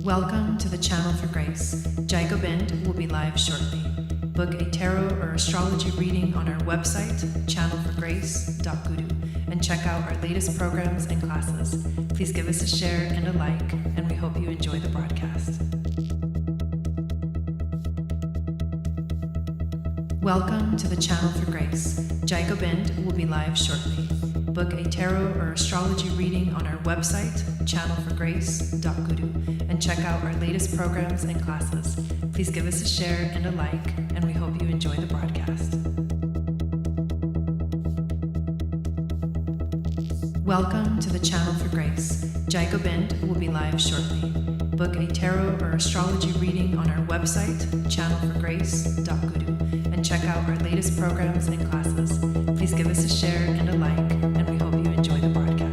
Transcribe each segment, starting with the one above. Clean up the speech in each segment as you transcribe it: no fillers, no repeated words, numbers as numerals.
Welcome to the Channel for Grace. Gobind will be live shortly. Book a tarot or astrology reading on our website, channelforgrace.guru, and check out our latest programs and classes. Please give us a share and a like, and we hope you enjoy the broadcast. Welcome to the Channel for Grace. Gobind will be live shortly. Book a tarot or astrology reading on our website, channelforgrace.guru, and check out our latest programs and classes. Please give us a share and a like, and we hope you enjoy the broadcast. Welcome to the Channel for Grace. Gobind will be live shortly. Book a tarot or astrology reading on our website, channelforgrace.guru, and check out our latest programs and classes. Please give us a share and a like, and we hope you enjoy the broadcast.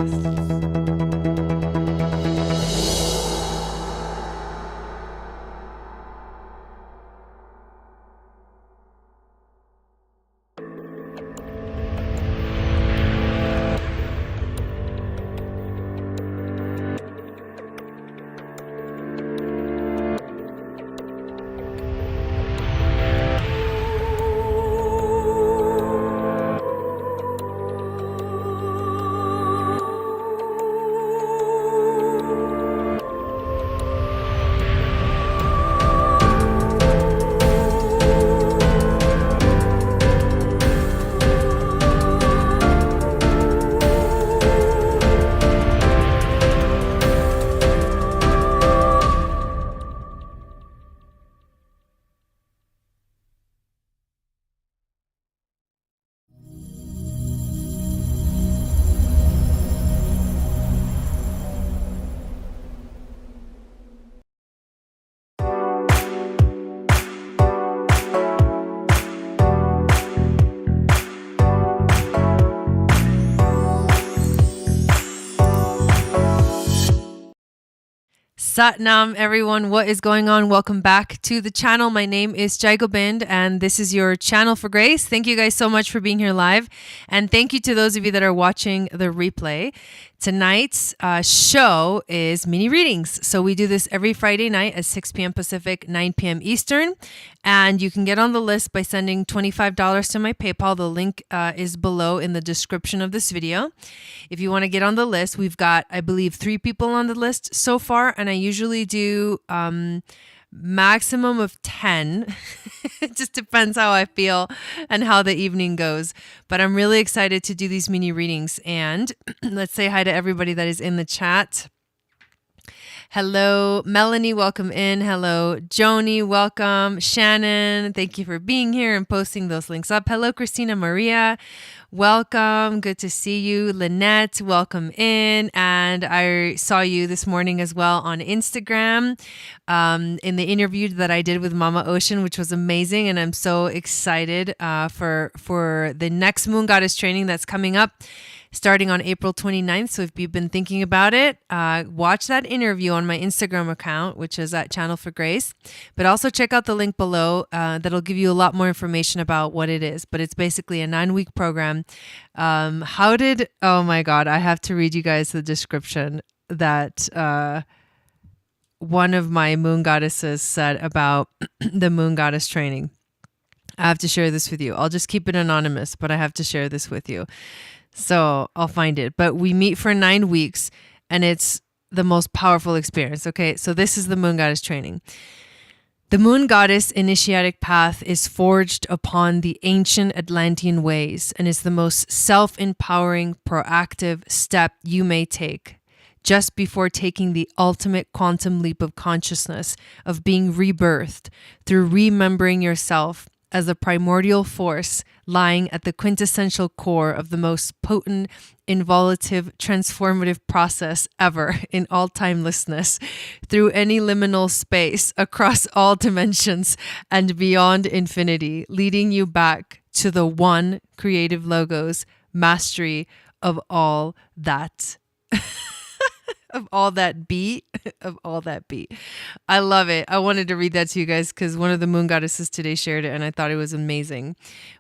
Satnam, everyone. What is going on? Welcome back to the channel. My name is Gobind, and this is your Channel for Grace. Thank you guys so much for being here live, and thank you to those of you that are watching the replay. Tonight's show is mini readings. So we do this every Friday night at 6 p.m. Pacific, 9 p.m. Eastern. And you can get on the list by sending $25 to my PayPal. The link is below in the description of this video. If you want to get on the list, we've got, I believe, 3 people on the list so far. And I usually do maximum of 10. It just depends how I feel and how the evening goes. But I'm really excited to do these mini readings. And let's say hi to everybody that is in the chat. Hello, Melanie, welcome in. Hello, Joni, welcome. Shannon, thank you for being here and posting those links up. Hello, Christina Maria, welcome. Good to see you. Lynette, welcome in. And I saw you this morning as well on Instagram in the interview that I did with Mama Ocean, which was amazing. And I'm so excited for the next Moon Goddess training that's coming up, starting on April 29th. So if you've been thinking about it, watch that interview on my Instagram account, which is at Channel for Grace. But also check out the link below. That'll give you a lot more information about what it is. But it's basically a 9-week program. Oh my God, I have to read you guys the description that one of my moon goddesses said about the Moon Goddess training. I have to share this with you. I'll just keep it anonymous, but I have to share this with you. So I'll find it. But we meet for 9 weeks, and it's the most powerful experience. Okay, so this is the Moon Goddess training. The Moon Goddess initiatic path is forged upon the ancient Atlantean ways and is the most self-empowering, proactive step you may take just before taking the ultimate quantum leap of consciousness, of being rebirthed through remembering yourself as a primordial force lying at the quintessential core of the most potent, involutive, transformative process ever in all timelessness, through any liminal space, across all dimensions, and beyond infinity, leading you back to the one creative logos, mastery of all that. of all that beat, of all that beat. I love it. I wanted to read that to you guys because one of the moon goddesses today shared it and I thought it was amazing.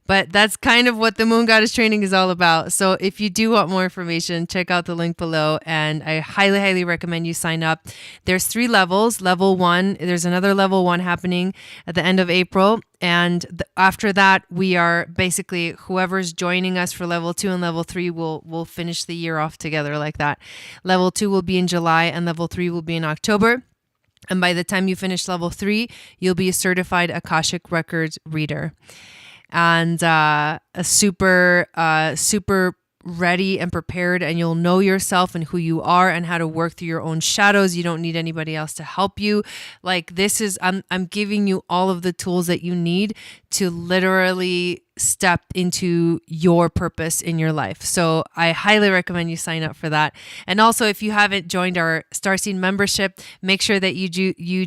But that's kind of what the moon goddess training is all about. So if you do want more information, check out the link below. And I highly, highly recommend you sign up. There's 3 levels. Level 1, there's another level 1 happening at the end of April. And after that, we are basically whoever's joining us for level 2 and level 3 will finish the year off together like that. Level 2 will be in July and level 3 will be in October. And by the time you finish level 3, you'll be a certified Akashic Records reader. And a super ready and prepared, and you'll know yourself and who you are and how to work through your own shadows. You don't need anybody else to help you. Like this is, I'm giving you all of the tools that you need to literally step into your purpose in your life. So I highly recommend you sign up for that. And also, if you haven't joined our Starseed membership, make sure that you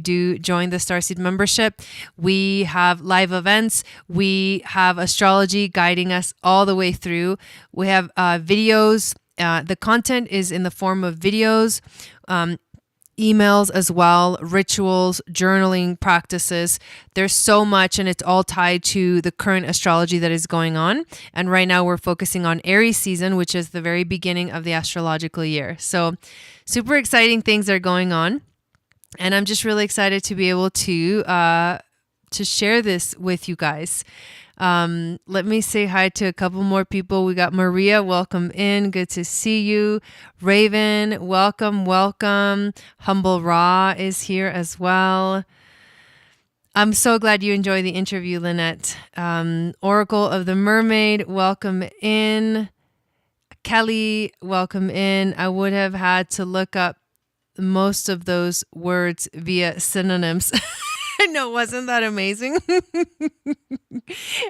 do join the Starseed membership. We have live events. We have astrology guiding us all the way through. We have videos. The content is in the form of videos, emails as well, rituals, journaling practices. There's so much, and it's all tied to the current astrology that is going on. And right now we're focusing on Aries season, which is the very beginning of the astrological year. So super exciting things are going on. And I'm just really excited to be able to share this with you guys. Let me say hi to a couple more people. We got Maria, welcome in. Good to see you. Raven, welcome. Humble Ra is here as well. I'm so glad you enjoyed the interview, Lynette. Oracle of the Mermaid, welcome in. Kelly, welcome in. I would have had to look up most of those words via synonyms. I know, wasn't that amazing?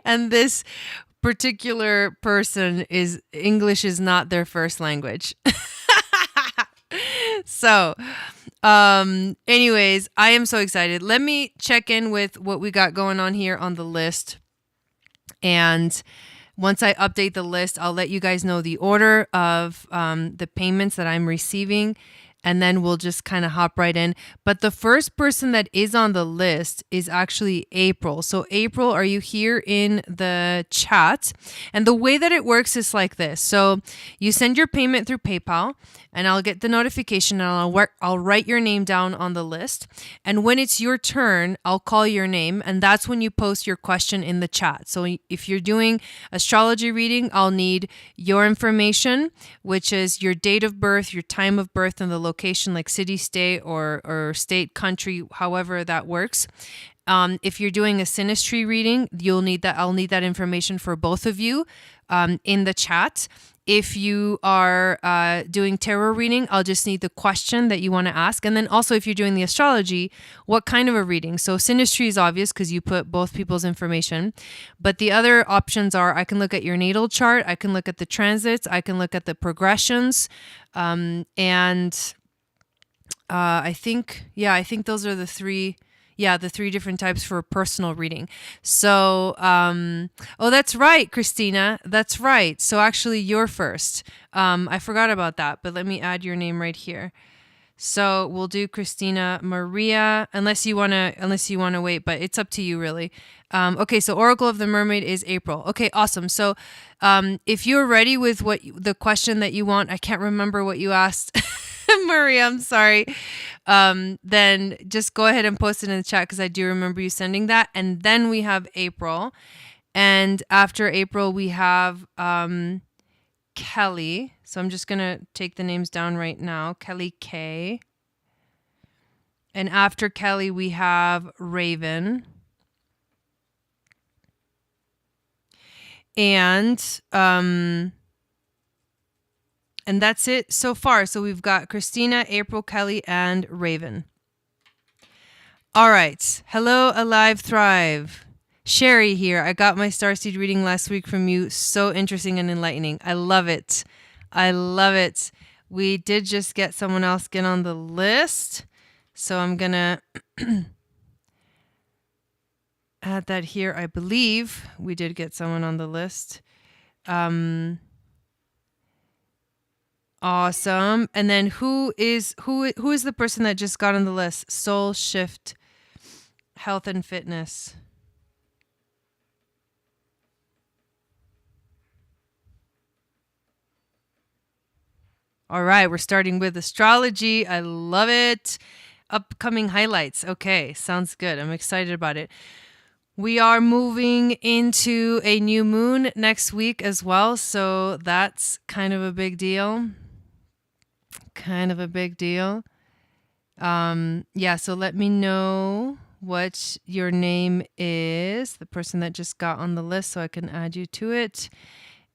And this particular person is English is not their first language. So, anyways, I am so excited. Let me check in with what we got going on here on the list. And once I update the list, I'll let you guys know the order of the payments that I'm receiving. And then we'll just kind of hop right in. But the first person that is on the list is actually April. So April, are you here in the chat? And the way that it works is like this. So you send your payment through PayPal, and I'll get the notification, and I'll write your name down on the list. And when it's your turn, I'll call your name, and that's when you post your question in the chat. So if you're doing astrology reading, I'll need your information, which is your date of birth, your time of birth, and the location, like city, state, or state, country, however that works. If you're doing a synastry reading, you'll need that. I'll need that information for both of you in the chat. If you are doing tarot reading, I'll just need the question that you want to ask. And then also if you're doing the astrology, what kind of a reading? So synastry is obvious because you put both people's information. But the other options are I can look at your natal chart. I can look at the transits. I can look at the progressions. And I think those are the three. Yeah, the 3 different types for personal reading. So, oh, that's right, Christina. That's right. So actually you're first. I forgot about that, but let me add your name right here. So we'll do Christina Maria, unless you wanna wait, but it's up to you really. Okay, so Oracle of the Mermaid is April. Okay, awesome. So if you're ready with the question that you want, I can't remember what you asked. Maria, I'm sorry. Then just go ahead and post it in the chat because I do remember you sending that. And then we have April. And after April, we have Kelly. So I'm just going to take the names down right now. Kelly K. And after Kelly, we have Raven. And that's it so far. So we've got Christina, April, Kelly, and Raven. All right. Hello, Alive, Thrive. Sherry here. I got my Starseed reading last week from you. So interesting and enlightening. I love it. I love it. We did just get someone else get on the list. So I'm going to add that here. I believe we did get someone on the list. Awesome. And then who is the person that just got on the list? Soul Shift Health and Fitness. All right, we're starting with astrology. I love it. Upcoming highlights. Okay, sounds good. I'm excited about it. We are moving into a new moon next week as well, so that's kind of a big deal. Yeah, so let me know what your name is, the person that just got on the list, so I can add you to it.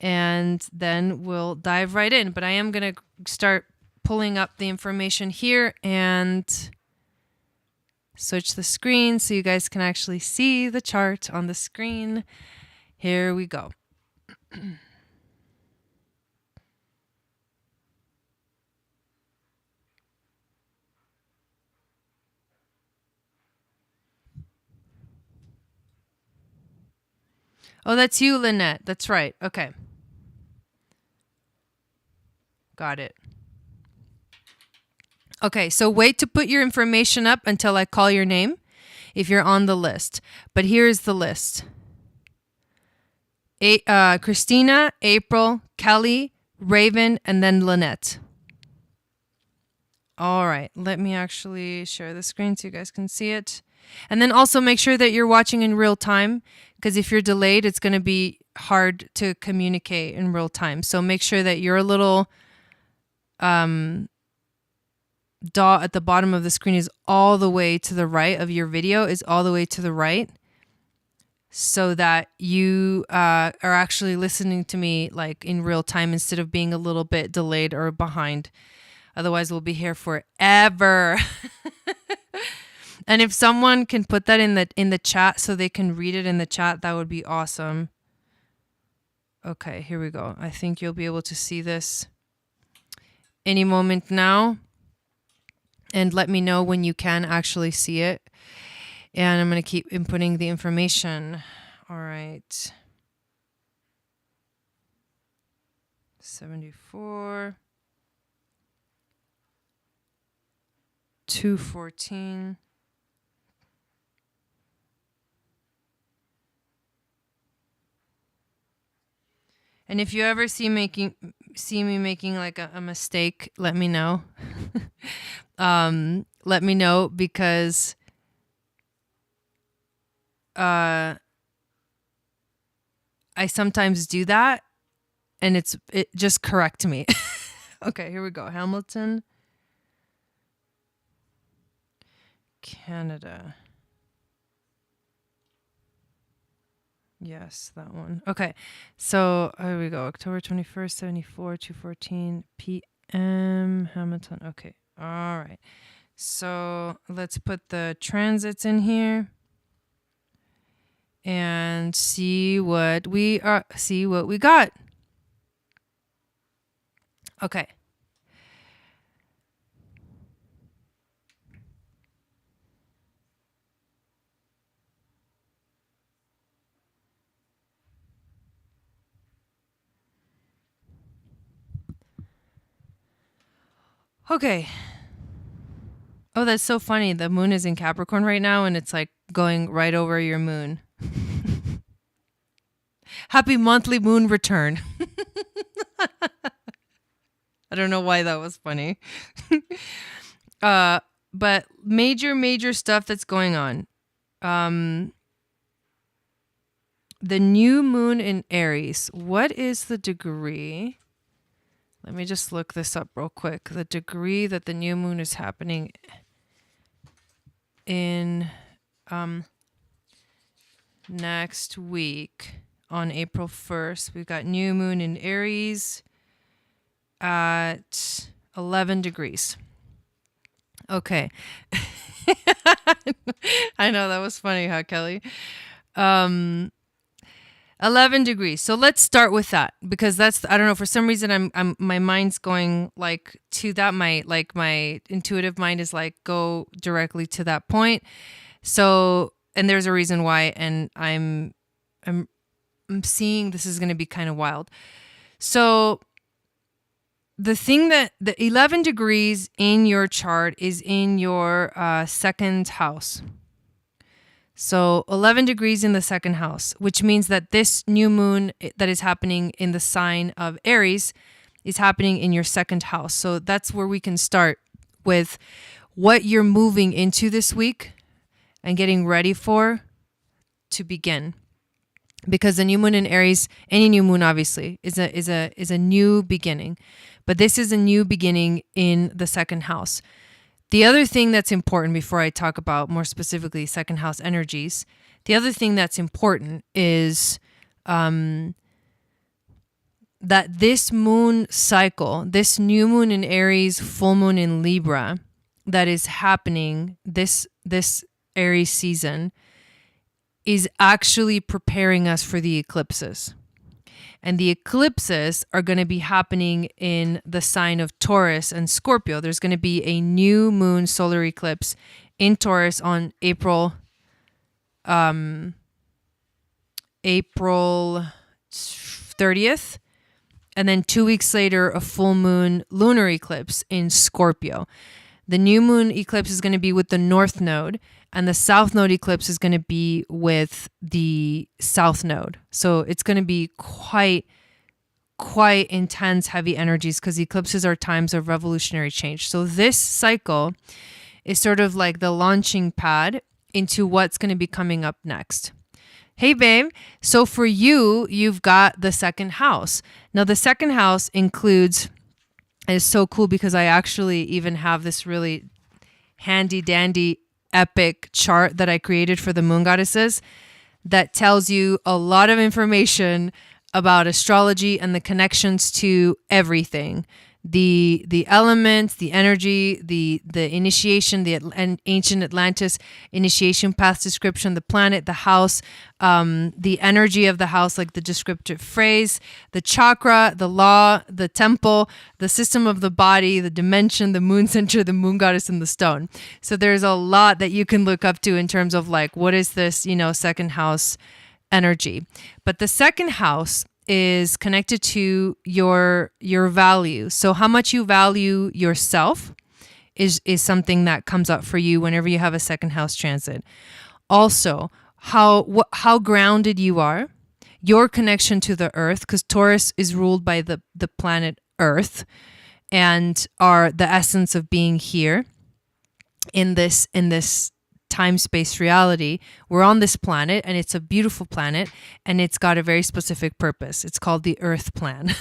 And then we'll dive right in. But I am going to start pulling up the information here and switch the screen so you guys can actually see the chart on the screen. Here we go. Oh, that's you, Lynette. That's right. Okay. Got it. Okay, so wait to put your information up until I call your name if you're on the list. But here's the list. Christina, April, Kelly, Raven, and then Lynette. All right, let me actually share the screen so you guys can see it. And then also make sure that you're watching in real time, because if you're delayed, it's going to be hard to communicate in real time. So make sure that your little dot at the bottom of the screen is all the way to the right of your video, is all the way to the right, so that you are actually listening to me like in real time instead of being a little bit delayed or behind. Otherwise, we'll be here forever. And if someone can put that in the chat so they can read it in the chat, that would be awesome. Okay, here we go. I think you'll be able to see this any moment now. And let me know when you can actually see it. And I'm going to keep inputting the information. All right. 74. 214. And if you ever see me making like a mistake, let me know. Let me know, because I sometimes do that, and it just correct me. Okay, here we go. Hamilton, Canada. Yes, that one. Okay, so here we go. October 21st, 74, 2:14 p.m. Hamilton. Okay, all right. So let's put the transits in here and see what we got. Okay. Okay. Oh, that's so funny. The moon is in Capricorn right now, and it's like going right over your moon. Happy monthly moon return. I don't know why that was funny. But major stuff that's going on. The new moon in Aries. What is the degree? Let me just look this up real quick. The degree that the new moon is happening in next week on April 1st. We've got new moon in Aries at 11 degrees. Okay. I know, that was funny, huh, Kelly? 11 degrees. So let's start with that, because that's, I don't know, for some reason I'm my mind's going like to that. My intuitive mind is like, go directly to that point. So, and there's a reason why, and I'm seeing this is going to be kind of wild. So the thing that the 11 degrees in your chart is in your second house. So 11 degrees in the second house, which means that this new moon that is happening in the sign of Aries is happening in your second house. So that's where we can start with what you're moving into this week and getting ready for to begin. Because the new moon in Aries, any new moon obviously, is a new beginning. But this is a new beginning in the second house. The other thing that's important before I talk about more specifically second house energies, the other thing that's important is that this moon cycle, this new moon in Aries, full moon in Libra, that is happening this Aries season is actually preparing us for the eclipses. And the eclipses are going to be happening in the sign of Taurus and Scorpio. There's going to be a new moon solar eclipse in Taurus on April 30th. And then 2 weeks later, a full moon lunar eclipse in Scorpio. The new moon eclipse is going to be with the north node, and the south node eclipse is going to be with the south node. So it's going to be quite intense, heavy energies, because eclipses are times of revolutionary change. So this cycle is sort of like the launching pad into what's going to be coming up next. Hey, babe. So for you, you've got the second house. Now, the second house includes, and it's so cool because I actually even have this really handy dandy epic chart that I created for the moon goddesses that tells you a lot of information about astrology and the connections to everything. The elements, the energy, the initiation, the ancient Atlantis initiation path description, the planet, the house, the energy of the house, like the descriptive phrase, the chakra, the law, the temple, the system of the body, the dimension, the moon center, the moon goddess, and the stone. So there's a lot that you can look up to in terms of like, what is this, second house energy? But the second house is connected to your value. So how much you value yourself is something that comes up for you whenever you have a second house transit. Also, how grounded you are, your connection to the earth, because Taurus is ruled by the planet Earth and are the essence of being here in this time-space reality. We're on this planet, and it's a beautiful planet, and it's got a very specific purpose. It's called the Earth Plan.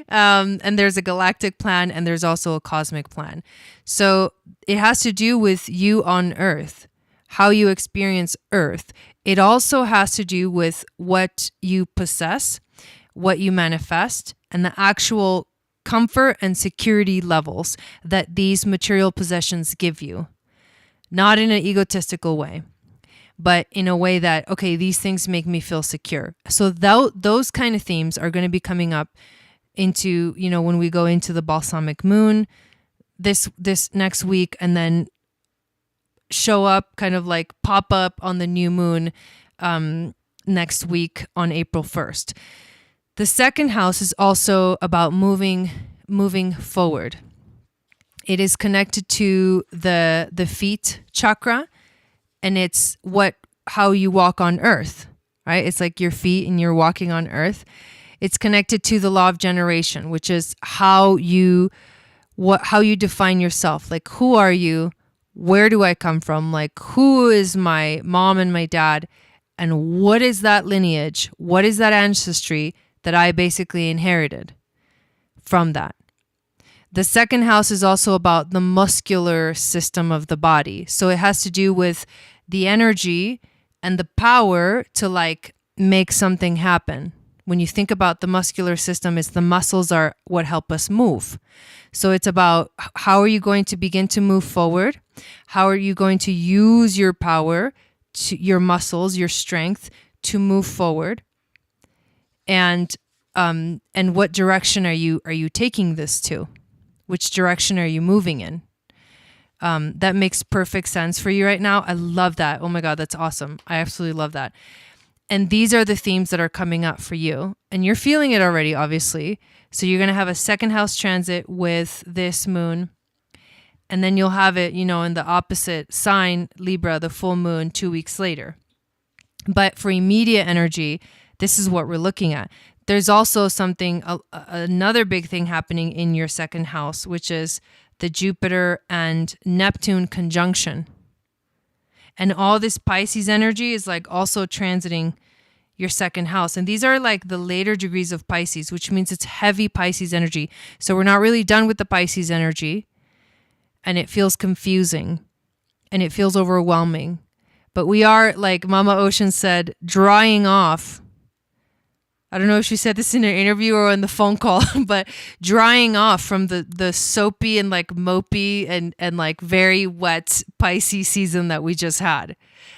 And there's a galactic plan, and there's also a cosmic plan. So it has to do with you on Earth, how you experience Earth. It also has to do with what you possess, what you manifest, and the actual comfort and security levels that these material possessions give you. Not in an egotistical way, but in a way that, okay, these things make me feel secure. So those kind of themes are going to be coming up into, when we go into the balsamic moon this next week, and then show up, kind of like pop up on the new moon next week on April 1st. The second house is also about moving forward. It is connected to the feet chakra, and it's how you walk on earth, right? It's like your feet and you're walking on earth. It's connected to the law of generation, which is how you define yourself. Like, who are you? Where do I come from? Like, who is my mom and my dad? And what is that lineage? What is that ancestry that I basically inherited from that? The second house is also about the muscular system of the body. So it has to do with the energy and the power to like make something happen. When you think about the muscular system, it's the muscles are what help us move. So it's about how are you going to begin to move forward? How are you going to use your power, your muscles, your strength to move forward? And what direction are you taking this to? Which direction are you moving in? That makes perfect sense for you right now. I love that. Oh my God, that's awesome. I absolutely love that. And these are the themes that are coming up for you. And you're feeling it already, obviously. So you're going to have a second house transit with this moon. And then you'll have it, in the opposite sign, Libra, the full moon 2 weeks later. But for immediate energy, this is what we're looking at. There's also another big thing happening in your second house, which is the Jupiter and Neptune conjunction. And all this Pisces energy is like also transiting your second house. And these are like the later degrees of Pisces, which means it's heavy Pisces energy. So we're not really done with the Pisces energy. And it feels confusing and it feels overwhelming. But we are, like Mama Ocean said, drying off. I don't know if she said this in her interview or in the phone call, but drying off from the soapy and like mopey and like very wet Pisces season that we just had.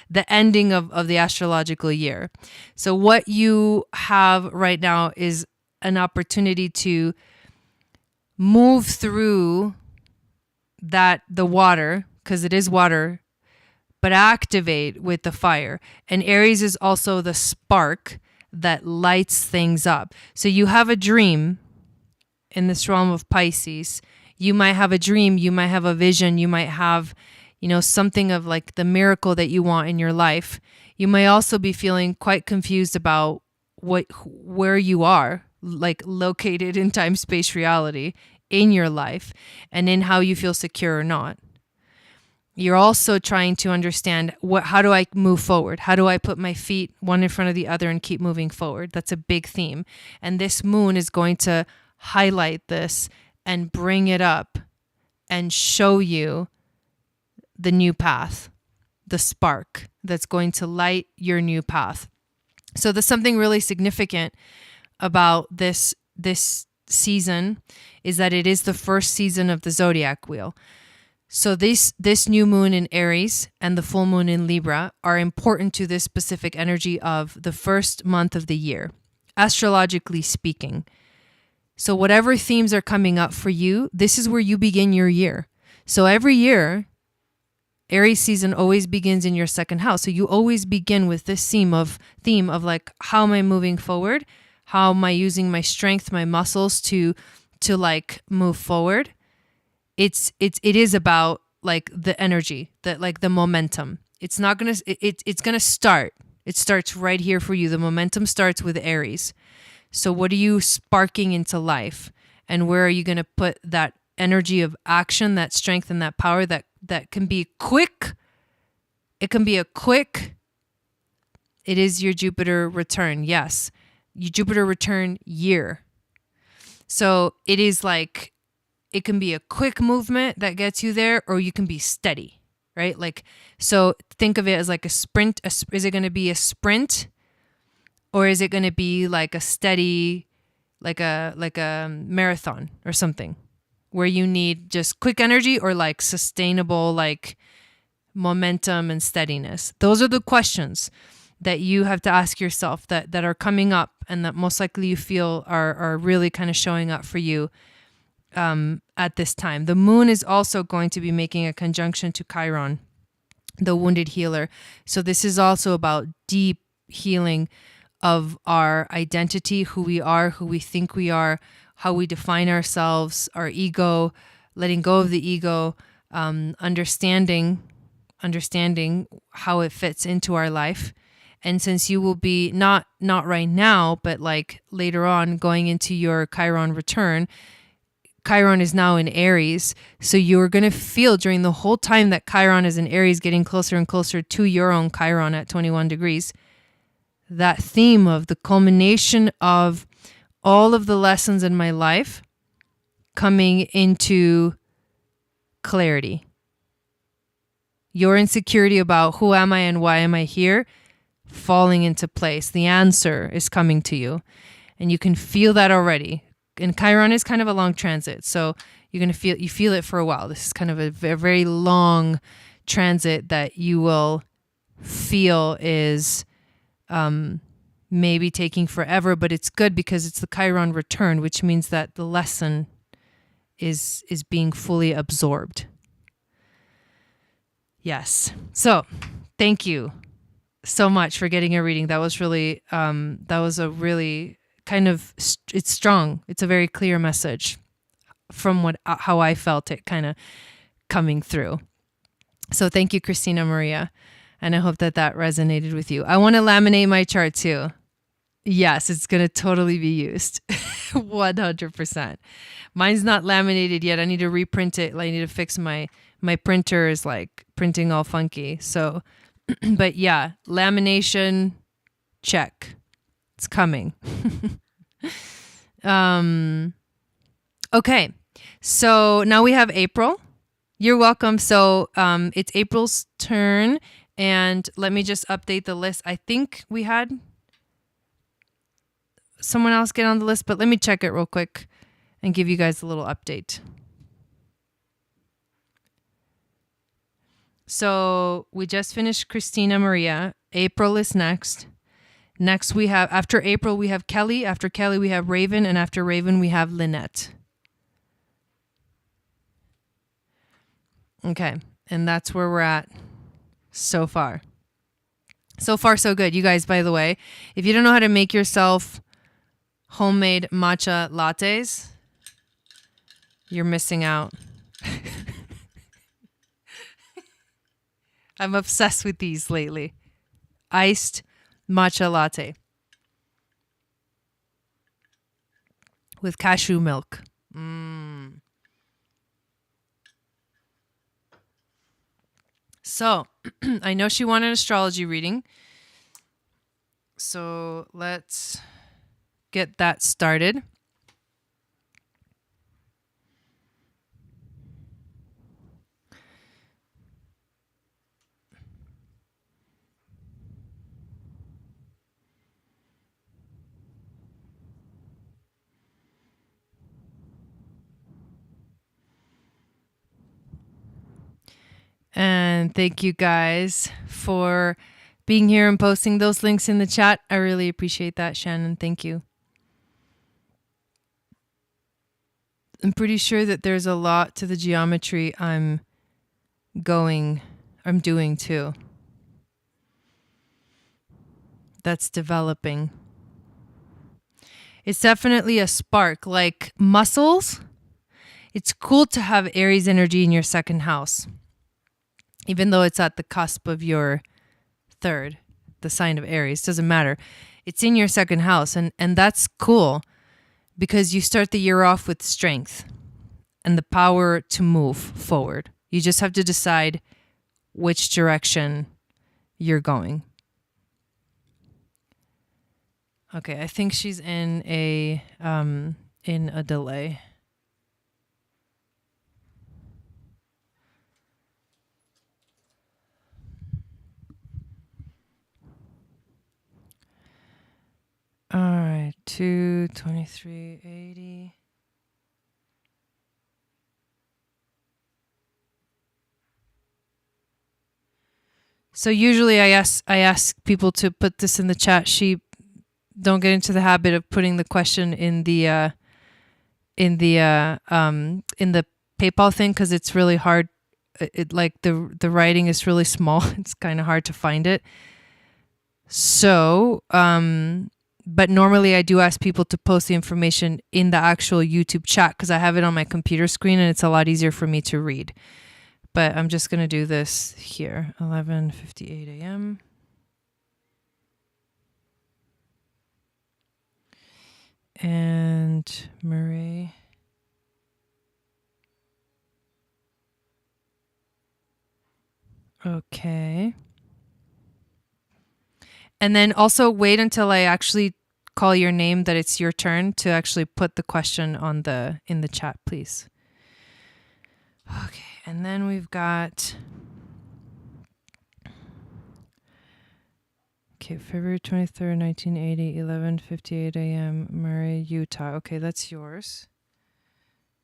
The ending of the astrological year. So what you have right now is an opportunity to move through the water, because it is water, but activate with the fire. And Aries is also the spark that lights things up. So you have a dream in this realm of Pisces. You might have a dream, you might have a vision, you might have, something of like the miracle that you want in your life. You may also be feeling quite confused about where you are, like located in time, space, reality in your life and in how you feel secure or not. You're also trying to understand how do I move forward? How do I put my feet one in front of the other and keep moving forward? That's a big theme. And this moon is going to highlight this and bring it up and show you the new path, the spark that's going to light your new path. So there's something really significant about this season is that it is the first season of the zodiac wheel. So this new moon in Aries and the full moon in Libra are important to this specific energy of the first month of the year, astrologically speaking. So whatever themes are coming up for you, this is where you begin your year. So every year, Aries season always begins in your second house. So you always begin with this theme of like, how am I moving forward? How am I using my strength, my muscles to like move forward? It is about like the energy, that like the momentum. It's gonna start. It starts right here for you. The momentum starts with Aries. So what are you sparking into life? And where are you gonna put that energy of action, that strength and that power that can be quick? It can be it is your Jupiter return. Yes. Your Jupiter return year. So it is like, it can be a quick movement that gets you there, or you can be steady, right? Like, so think of it as like a sprint. Is it going to be a sprint, or is it going to be like a steady, like a marathon or something, where you need just quick energy or like sustainable, like momentum and steadiness? Those are the questions that you have to ask yourself that are coming up and that most likely you feel are really kind of showing up for you at this time. The moon is also going to be making a conjunction to Chiron, the wounded healer. So this is also about deep healing of our identity, who we are, who we think we are, how we define ourselves, our ego, letting go of the ego, understanding how it fits into our life. And since you will be not right now, but like later on going into your Chiron return, Chiron is now in Aries. So you're going to feel during the whole time that Chiron is in Aries, getting closer and closer to your own Chiron at 21 degrees, that theme of the culmination of all of the lessons in my life coming into clarity. Your insecurity about who am I and why am I here falling into place. The answer is coming to you, and you can feel that already. And Chiron is kind of a long transit, so you're going to feel it for a while. This is kind of a very long transit that you will feel is maybe taking forever, but it's good because it's the Chiron return, which means that the lesson is being fully absorbed. Yes. So, thank you so much for getting a reading. That was really, that was a really kind of, it's strong. It's a very clear message from how I felt it kind of coming through. So thank you, Christina Maria. And I hope that resonated with you. I want to laminate my chart too. Yes, it's going to totally be used. 100%. Mine's not laminated yet. I need to reprint it. I need to fix my printer is like printing all funky. So, but yeah, lamination, check. It's coming. Okay. So now we have April. You're welcome. So it's April's turn. And let me just update the list. I think we had someone else get on the list, but let me check it real quick and give you guys a little update. So we just finished Christina Maria. April is next. Next we have, after April, we have Kelly. After Kelly, we have Raven. And after Raven, we have Lynette. Okay. And that's where we're at so far. So far, so good. You guys, by the way, if you don't know how to make yourself homemade matcha lattes, you're missing out. I'm obsessed with these lately. Iced matcha latte with cashew milk. So, I know she wanted an astrology reading. So, let's get that started. And thank you guys for being here and posting those links in the chat. I really appreciate that, Shannon. Thank you. I'm pretty sure that there's a lot to the geometry I'm doing too. That's developing. It's definitely a spark, like muscles. It's cool to have Aries energy in your second house, even though it's at the cusp of your third, the sign of Aries. Doesn't matter. It's in your second house, and that's cool because you start the year off with strength and the power to move forward. You just have to decide which direction you're going. Okay, I think she's in a delay. All right, 22380. So usually I ask people to put this in the chat. She don't get into the habit of putting the question in the PayPal thing because it's really hard. It like the writing is really small. It's kind of hard to find it. So, but normally I do ask people to post the information in the actual YouTube chat because I have it on my computer screen and it's a lot easier for me to read. But I'm just going to do this here. 11:58 a.m. And Marie. Okay. And then also wait until I actually call your name that it's your turn to actually put the question in the chat, please. Okay, and then we've got February 23rd, 1980, 11:58 a.m. Murray, Utah. Okay, that's yours.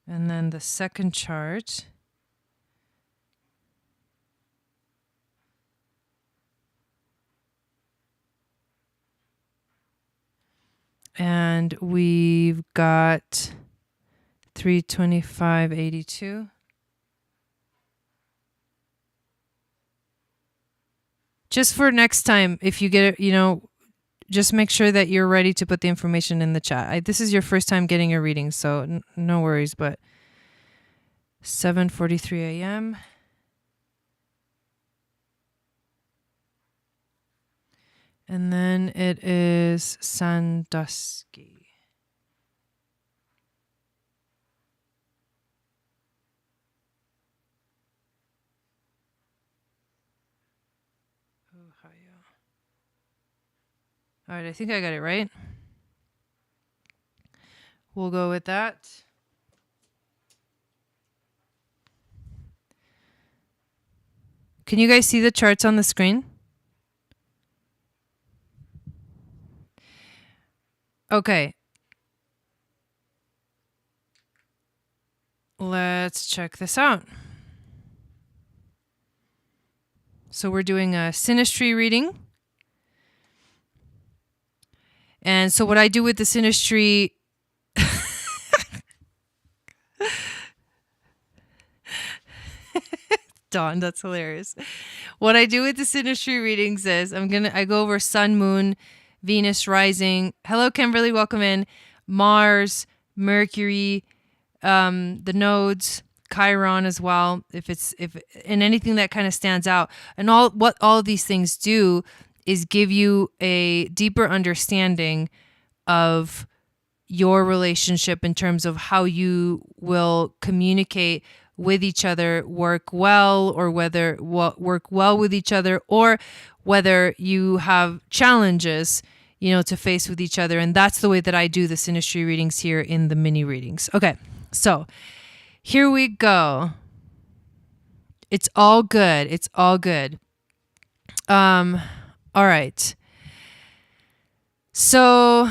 And then the second chart. And we've got 325.82. just for next time, if you get it, just make sure that you're ready to put the information in the chat. This is your first time getting a reading, so no worries. But 7:43 a.m. And then it is Sandusky. Ohio. All right, I think I got it right. We'll go with that. Can you guys see the charts on the screen? Okay. Let's check this out. So we're doing a synastry reading. And so what I do with the synastry... Dawn, that's hilarious. What I do with the synastry readings is I go over Sun, Moon, Venus rising. Hello, Kimberly. Welcome in. Mars, Mercury, the nodes, Chiron as well. And anything that kind of stands out, and what all of these things do is give you a deeper understanding of your relationship in terms of how you will communicate with each other, work well with each other, or whether you have challenges, to face with each other. And that's the way that I do the synastry readings here in the mini readings. Okay, so here we go. It's all good. It's all good. All right. So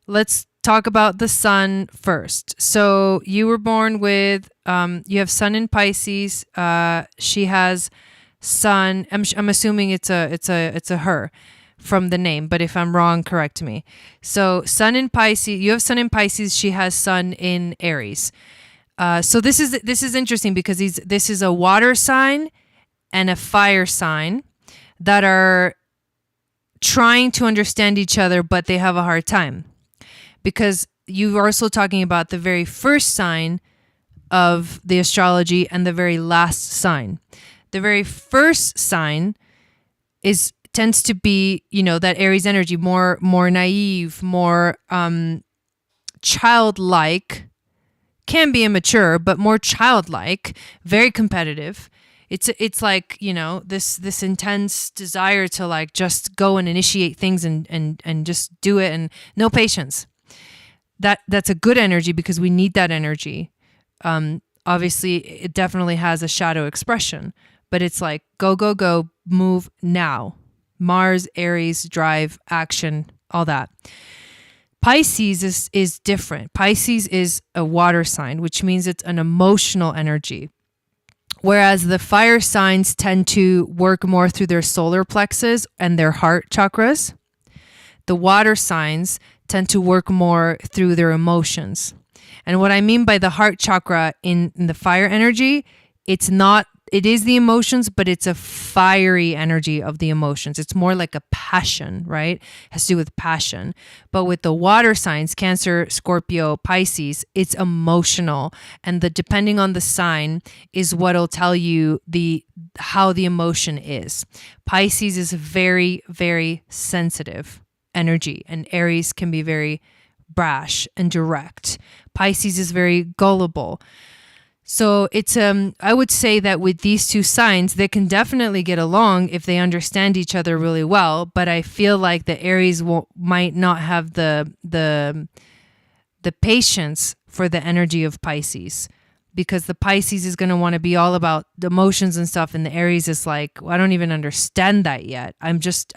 let's talk about the sun first. So you were born with, you have sun in Pisces. She has sun. I'm assuming it's a her from the name, but if I'm wrong, correct me. So sun in Pisces, you have sun in Pisces. She has sun in Aries. So this is interesting because this is a water sign and a fire sign that are trying to understand each other, but they have a hard time. Because you are also talking about the very first sign of the astrology and the very last sign. The very first sign tends to be, that Aries energy, more naive, more childlike, can be immature, but more childlike, very competitive. It's like, this intense desire to like just go and initiate things and just do it, and no patience. That's a good energy because we need that energy. Obviously, it definitely has a shadow expression, but it's like go, move now. Mars, Aries, drive, action, all that. Pisces is different. Pisces is a water sign, which means it's an emotional energy. Whereas the fire signs tend to work more through their solar plexus and their heart chakras. The water signs tend to work more through their emotions. And what I mean by the heart chakra in the fire energy, it is the emotions, but it's a fiery energy of the emotions. It's more like a passion, right? It has to do with passion. But with the water signs, Cancer, Scorpio, Pisces, it's emotional. And depending on the sign is what'll tell you how the emotion is. Pisces is very, very sensitive energy, and Aries can be very brash and direct. Pisces is very gullible. So it's I would say that with these two signs, they can definitely get along if they understand each other really well. But I feel like the Aries might not have the patience for the energy of Pisces, because the Pisces is going to want to be all about the emotions and stuff, and the Aries is like, well, I don't even understand that yet. I'm just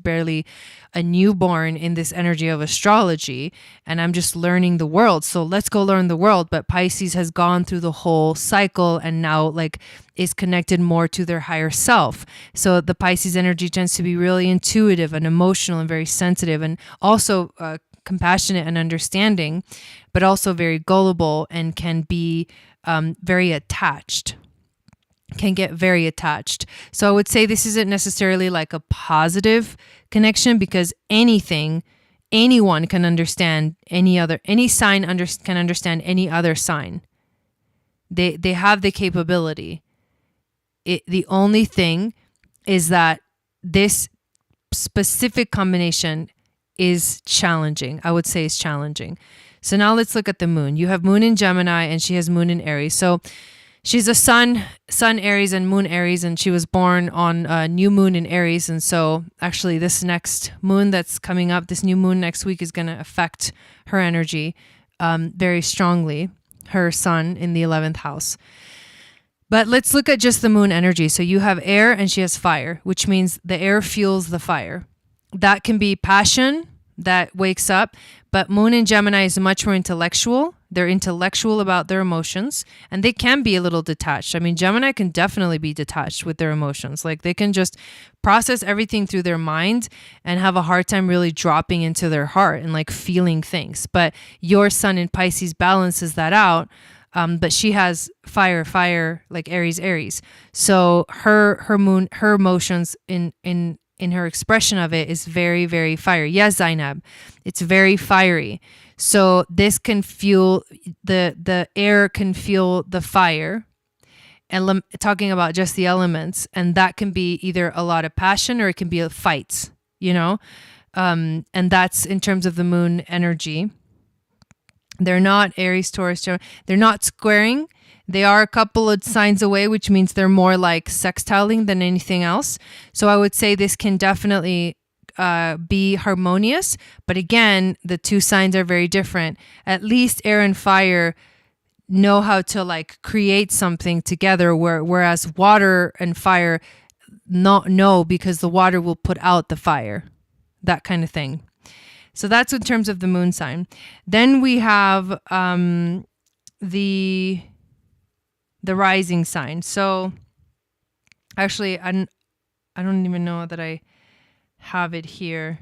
barely a newborn in this energy of astrology, and I'm just learning the world. So let's go learn the world. But Pisces has gone through the whole cycle and now like is connected more to their higher self. So the Pisces energy tends to be really intuitive and emotional and very sensitive, and also compassionate and understanding, but also very gullible and can be very attached. can get very attached. So I would say this isn't necessarily like a positive connection, because anyone can understand any sign can understand any other sign. They have the capability. The only thing is that this specific combination is challenging. I would say it's challenging. So now let's look at the moon. You have moon in Gemini and she has moon in Aries. So she's a sun Aries and moon Aries, and she was born on a new moon in Aries. And so actually this next moon that's coming up, this new moon next week, is going to affect her energy very strongly, her sun in the 11th house. But let's look at just the moon energy. So you have air and she has fire, which means the air fuels the fire. That can be passion that wakes up, but moon in Gemini is much more intellectual. They're intellectual about their emotions, and they can be a little detached. I mean, Gemini can definitely be detached with their emotions. Like, they can just process everything through their mind and have a hard time really dropping into their heart and like feeling things. But your sun in Pisces balances that out. But she has fire, like Aries. So her moon, her emotions in her expression of it is very, very fiery. Yes, Zainab, it's very fiery. So this can fuel, the air can fuel the fire, and talking about just the elements, and that can be either a lot of passion or it can be fights, and that's in terms of the moon energy. They're not Aries, Taurus, they're not squaring. They are a couple of signs away, which means they're more like sextiling than anything else. So I would say this can definitely be harmonious. But again, the two signs are very different. At least air and fire know how to like create something together, whereas water and fire not know, because the water will put out the fire, that kind of thing. So that's in terms of the moon sign. Then we have the rising sign. So actually, I don't even know that I have it here.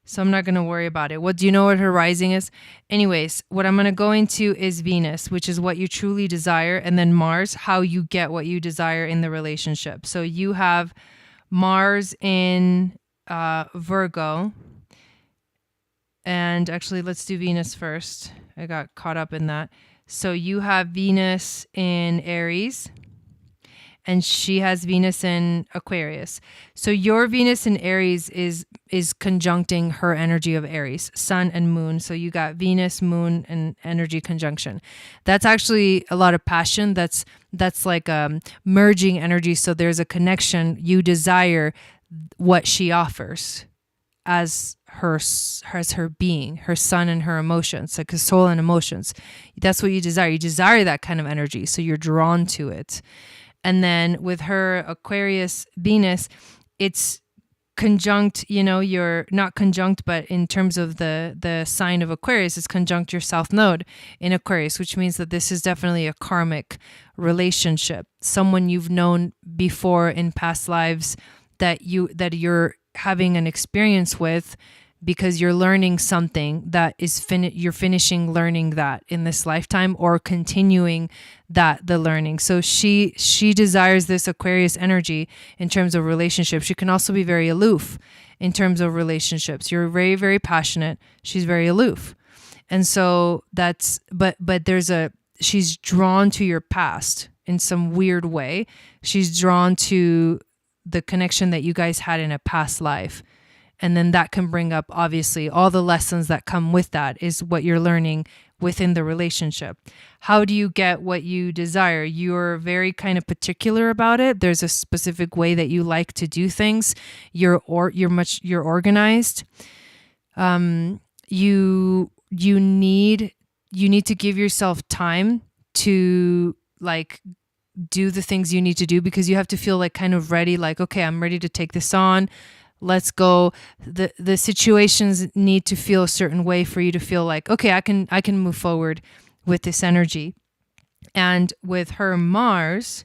So I'm not going to worry about it. Do you know what her rising is? Anyways, what I'm going to go into is Venus, which is what you truly desire, and then Mars, how you get what you desire in the relationship. So you have Mars in Virgo. And actually, let's do Venus first. I got caught up in that. So you have Venus in Aries, and she has Venus in Aquarius. So your Venus in Aries is conjuncting her energy of Aries, sun and moon. So you got Venus, moon, and energy conjunction. That's actually a lot of passion. That's like merging energy. So there's a connection. You desire what she offers as her being, her sun and her emotions, like her soul and emotions. That's what you desire. You desire that kind of energy, so you're drawn to it. And then with her Aquarius Venus, it's conjunct, you're not conjunct, but in terms of the sign of Aquarius, it's conjunct your South Node in Aquarius, which means that this is definitely a karmic relationship. Someone you've known before in past lives that you're having an experience with, because you're learning something that is you're finishing learning that in this lifetime, or continuing the learning. So she desires this Aquarius energy in terms of relationships. She can also be very aloof in terms of relationships. You're very, very passionate. She's very aloof. And so that's, but she's drawn to your past in some weird way. She's drawn to the connection that you guys had in a past life. And then that can bring up, obviously, all the lessons that come with that is what you're learning within the relationship. How do you get what you desire? You're very kind of particular about it. There's a specific way that you like to do things. You're organized. You need to give yourself time to like do the things you need to do, because you have to feel like kind of ready, like, okay, I'm ready to take this on. Let's go. The situations need to feel a certain way for you to feel like, okay, I can move forward with this energy. And with her Mars,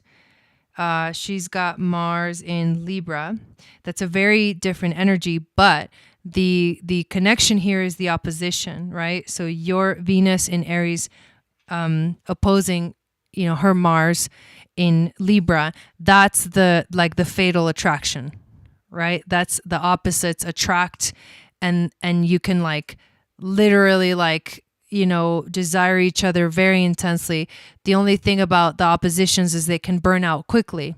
she's got Mars in Libra. That's a very different energy, but the connection here is the opposition, right? So your Venus in Aries opposing, her Mars in Libra, that's the fatal attraction, right? That's the opposites attract, and you can like literally like, you know, desire each other very intensely. The only thing about the oppositions is they can burn out quickly,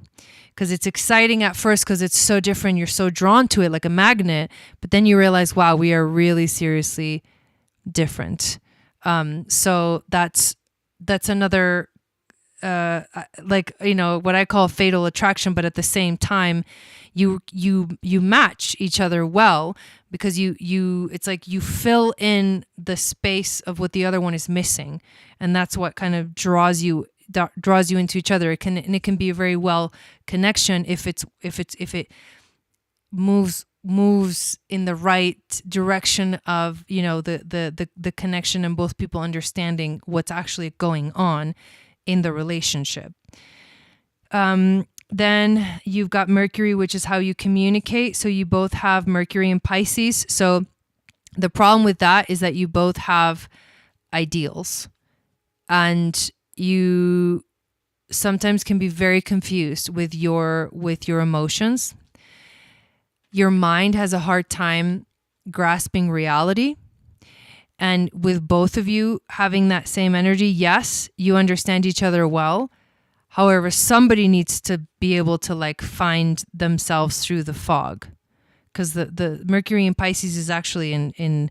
because it's exciting at first because it's so different. You're so drawn to it like a magnet, but then you realize, wow, we are really seriously different. So that's another like, you know, what I call fatal attraction, but at the same time you match each other well, because you it's like you fill in the space of what the other one is missing, and that's what kind of draws you into each other. It can be a very well connection if it moves in the right direction of, you know, the connection and both people understanding what's actually going on in the relationship. Then you've got Mercury, which is how you communicate. So you both have Mercury in Pisces. So the problem with that is that you both have ideals, and you sometimes can be very confused with your emotions. Your mind has a hard time grasping reality. And with both of you having that same energy, yes, you understand each other well. However, somebody needs to be able to like find themselves through the fog, because the Mercury in Pisces is actually in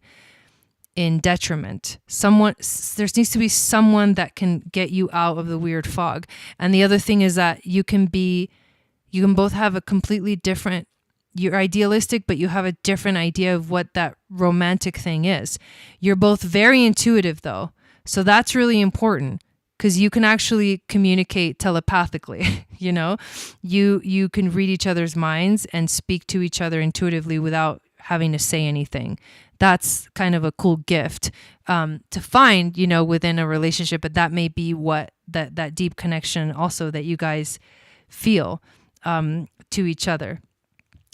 detriment. There needs to be someone that can get you out of the weird fog. And the other thing is that you can both have a completely different, you're idealistic, but you have a different idea of what that romantic thing is. You're both very intuitive though. So that's really important, because you can actually communicate telepathically. You know, you can read each other's minds and speak to each other intuitively without having to say anything. That's kind of a cool gift to find, you know, within a relationship. But that may be what that deep connection also that you guys feel to each other.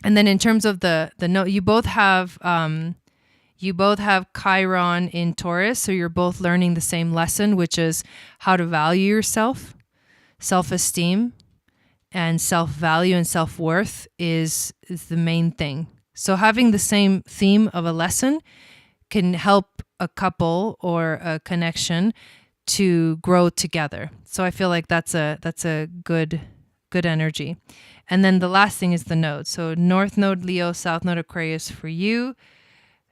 And then in terms of the note, you both have Chiron in Taurus, so you're both learning the same lesson, which is how to value yourself. Self-esteem and self-value and self-worth is the main thing. So having the same theme of a lesson can help a couple or a connection to grow together. So I feel like that's a good energy. And then the last thing is the node. So North Node Leo, South Node Aquarius for you,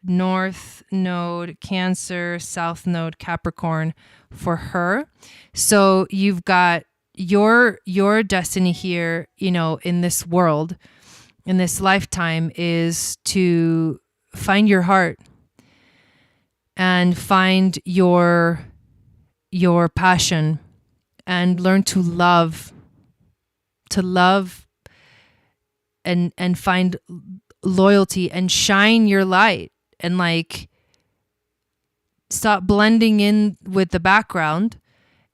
North Node Cancer, South Node Capricorn for her. So you've got your destiny here, you know, in this world, in this lifetime, is to find your heart and find your passion and learn to love and find loyalty and shine your light, and like stop blending in with the background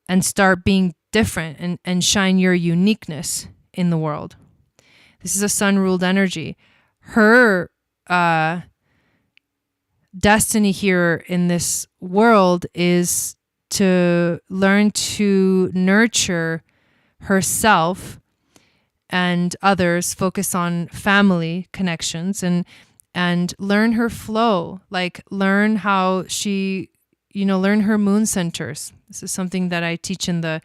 and start being different and shine your uniqueness in the world. This is a sun-ruled energy. Her destiny here in this world is to learn to nurture herself and others, focus on family connections, and learn her flow, like learn how she, you know, learn her moon centers. This is something that I teach in the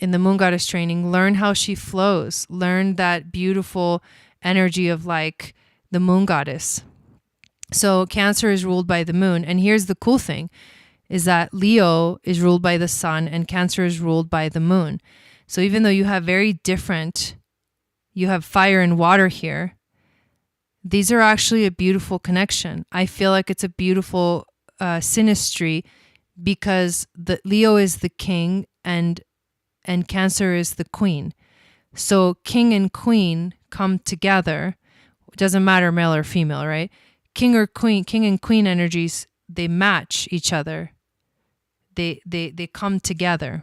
moon goddess training. Learn how she flows, learn that beautiful energy of like the moon goddess. So Cancer is ruled by the moon. And here's the cool thing is that Leo is ruled by the sun and Cancer is ruled by the moon. So even though you have you have fire and water here, these are actually a beautiful connection. I feel like it's a beautiful synastry, because the Leo is the king and Cancer is the queen. So king and queen come together. It doesn't matter male or female, right? King and queen energies, they match each other. They come together.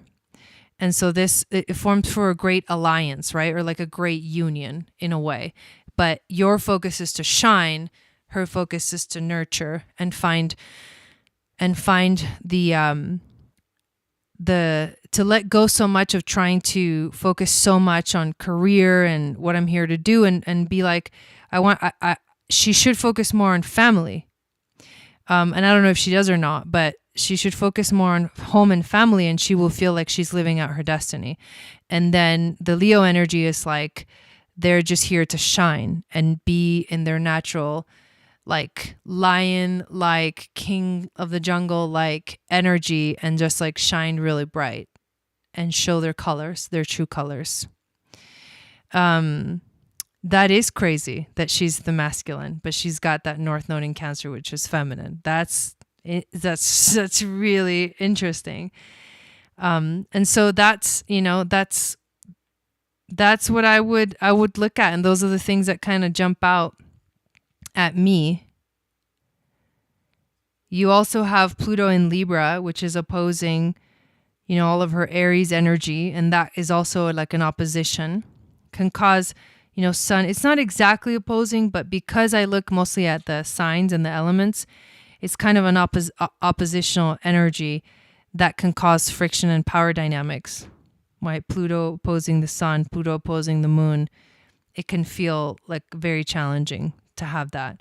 And so it forms for a great alliance, right? Or like a great union in a way. But your focus is to shine, her focus is to nurture and find the to let go so much of trying to focus so much on career and what I'm here to do, and be like, she should focus more on family. And I don't know if she does or not, but she should focus more on home and family, and she will feel like she's living out her destiny. And then the Leo energy is like, they're just here to shine and be in their natural, like lion, like king of the jungle, like energy, and just like shine really bright and show their colors, their true colors. That is crazy that she's the masculine, but she's got that North Node in Cancer, which is feminine. That's really interesting. And so that's what I would look at, and those are the things that kind of jump out at me. You also have Pluto in Libra, which is opposing, all of her Aries energy, and that is also like an opposition. Can cause, Sun. It's not exactly opposing, but because I look mostly at the signs and the elements, it's kind of an oppositional energy that can cause friction and power dynamics. Right? Pluto opposing the sun, Pluto opposing the moon. It can feel like very challenging to have that.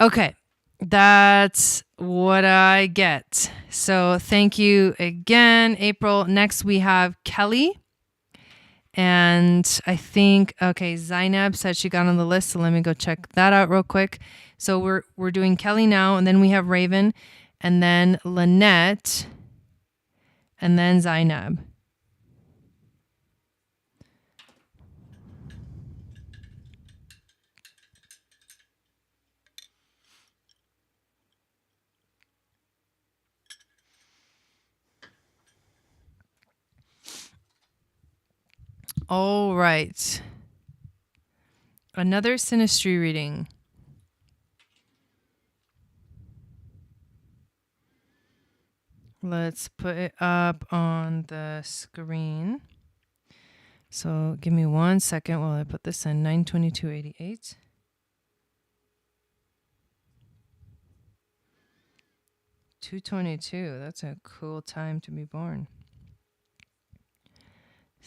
Okay, that's what I get. So thank you again, April. Next we have Kelly. And I think, okay, Zainab said she got on the list, so let me go check that out real quick. So we're doing Kelly now, and then we have Raven, and then Lynette, and then Zainab. All right. Another synastry reading. Let's put it up on the screen. So give me 1 second while I put this in. 9/22/88. (222). That's a cool time to be born.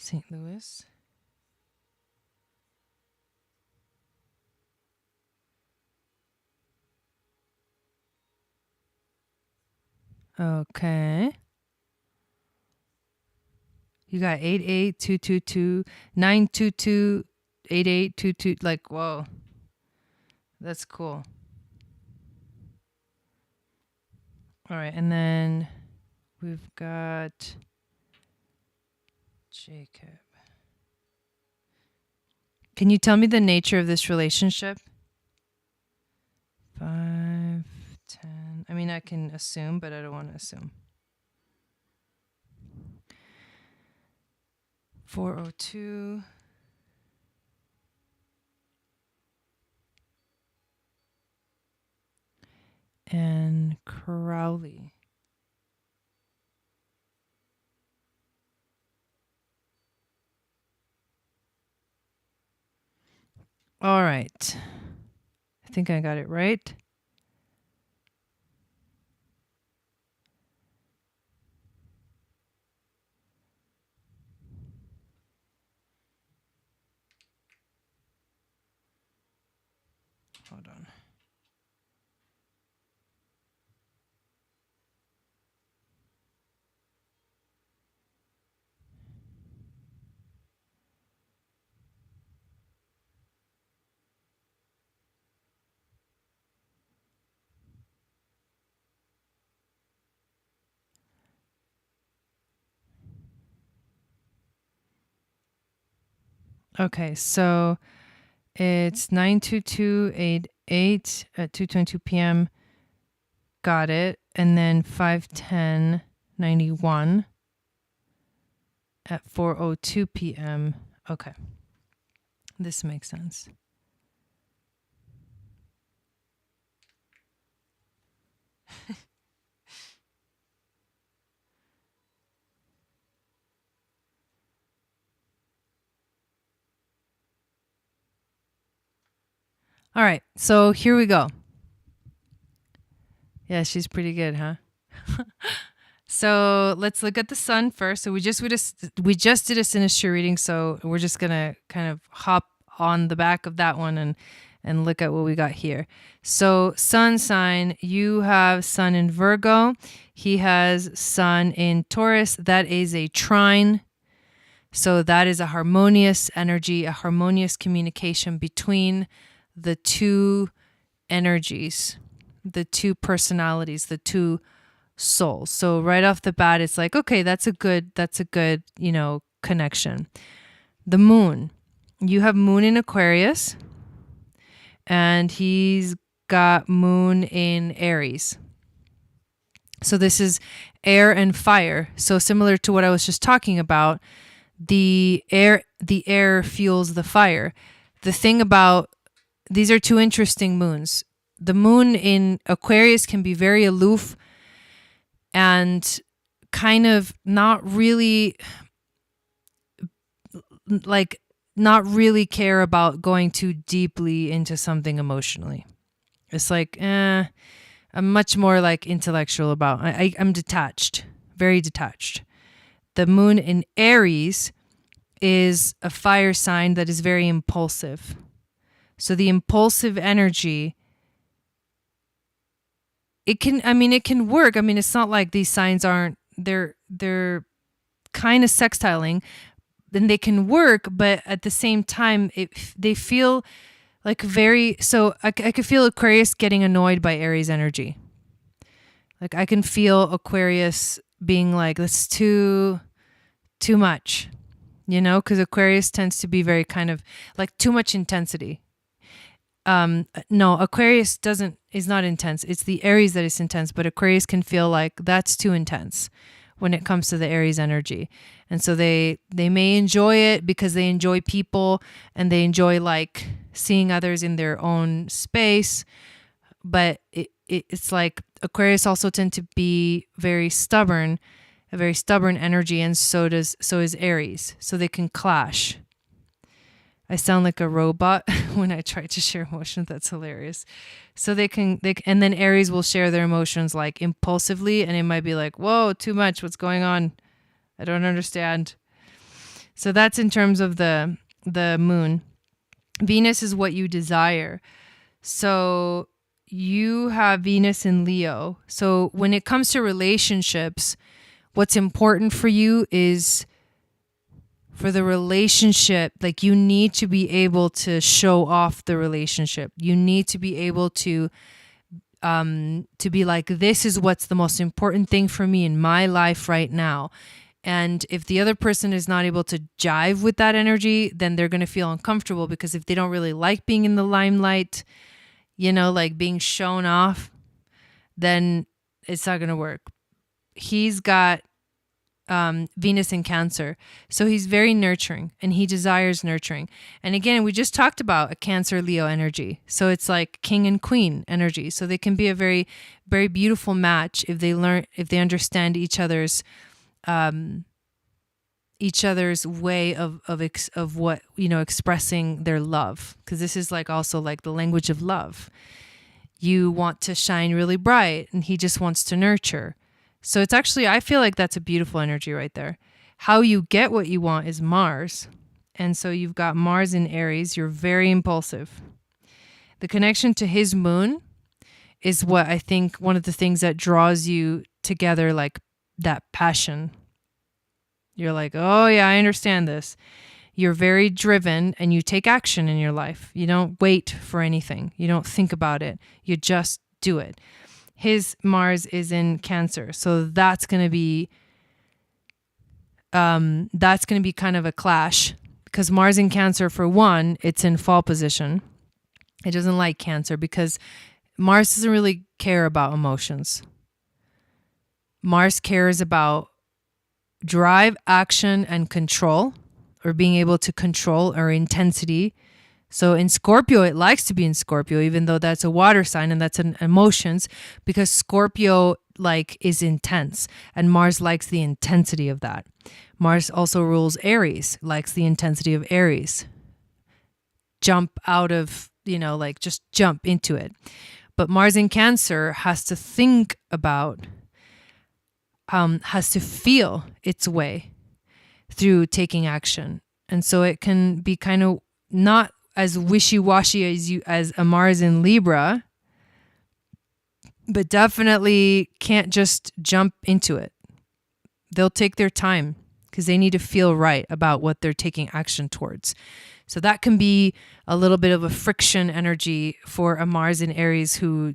St. Louis. Okay. You got 88222 922 8822. Like, whoa. That's cool. All right, and then we've got Jacob. Can you tell me the nature of this relationship? 5, 10. I mean, I can assume, but I don't want to assume. 402. And Crowley. All right. I think I got it right. Hold on. Okay, so it's 92288 at 2:22 p.m. Got it. And then 5:10:91 at 4:02 p.m. Okay. This makes sense. All right, so here we go. Yeah, she's pretty good, huh? So let's look at the sun first. So we just did a synastry reading, so we're just gonna kind of hop on the back of that one and look at what we got here. So sun sign, you have sun in Virgo. He has sun in Taurus. That is a trine. So that is a harmonious energy, a harmonious communication between the two energies, the two personalities, the two souls. So right off the bat, it's like, okay, that's a good, connection. The moon, you have moon in Aquarius, and he's got moon in Aries. So this is air and fire. So similar to what I was just talking about, the air fuels the fire. The thing about these are two interesting moons. The moon in Aquarius can be very aloof and kind of not really care about going too deeply into something emotionally. It's like, I'm much more like intellectual about, I'm detached, very detached. The moon in Aries is a fire sign that is very impulsive. So the impulsive energy, it can work. I mean, it's not like these signs aren't, they're kind of sextiling, then they can work, but at the same time, they feel like I could feel Aquarius getting annoyed by Aries energy. Like I can feel Aquarius being like, that's too much, because Aquarius tends to be very kind of like too much intensity. No, Aquarius is not intense. It's the Aries that is intense, but Aquarius can feel like that's too intense when it comes to the Aries energy. And so they may enjoy it because they enjoy people and they enjoy like seeing others in their own space. But it's like Aquarius also tend to be very stubborn, a very stubborn energy, and so is Aries. So they can clash. I sound like a robot when I try to share emotions. That's hilarious. So and then Aries will share their emotions like impulsively, and it might be like, whoa, too much. What's going on? I don't understand. So that's in terms of the moon. Venus is what you desire. So you have Venus in Leo. So when it comes to relationships, what's important for you is for the relationship, like you need to be able to show off the relationship. You need to be able to be like, this is what's the most important thing for me in my life right now. And if the other person is not able to jive with that energy, then they're going to feel uncomfortable, because if they don't really like being in the limelight, like being shown off, then it's not going to work. He's got Venus in Cancer. So he's very nurturing and he desires nurturing. And again, we just talked about a Cancer Leo energy. So it's like king and queen energy. So they can be a very, very beautiful match if they understand each other's way of what, expressing their love. Because this is like also like the language of love. You want to shine really bright and he just wants to nurture. So it's actually, I feel like that's a beautiful energy right there. How you get what you want is Mars. And so you've got Mars in Aries. You're very impulsive. The connection to his moon is what I think one of the things that draws you together, like that passion. You're like, oh yeah, I understand this. You're very driven and you take action in your life. You don't wait for anything. You don't think about it. You just do it. His Mars is in Cancer. So that's going to be kind of a clash, because Mars in Cancer, for one, it's in fall position. It doesn't like Cancer because Mars doesn't really care about emotions. Mars cares about drive, action, and control, or being able to control, or intensity. So in Scorpio, it likes to be in Scorpio, even though that's a water sign and that's an emotions, because Scorpio is intense and Mars likes the intensity of that. Mars also rules Aries, likes the intensity of Aries. Jump out of, just jump into it. But Mars in Cancer has to think about has to feel its way through taking action. And so it can be kind of not as wishy-washy as a Mars in Libra, but definitely can't just jump into it. They'll take their time because they need to feel right about what they're taking action towards. So that can be a little bit of a friction energy for a Mars in Aries who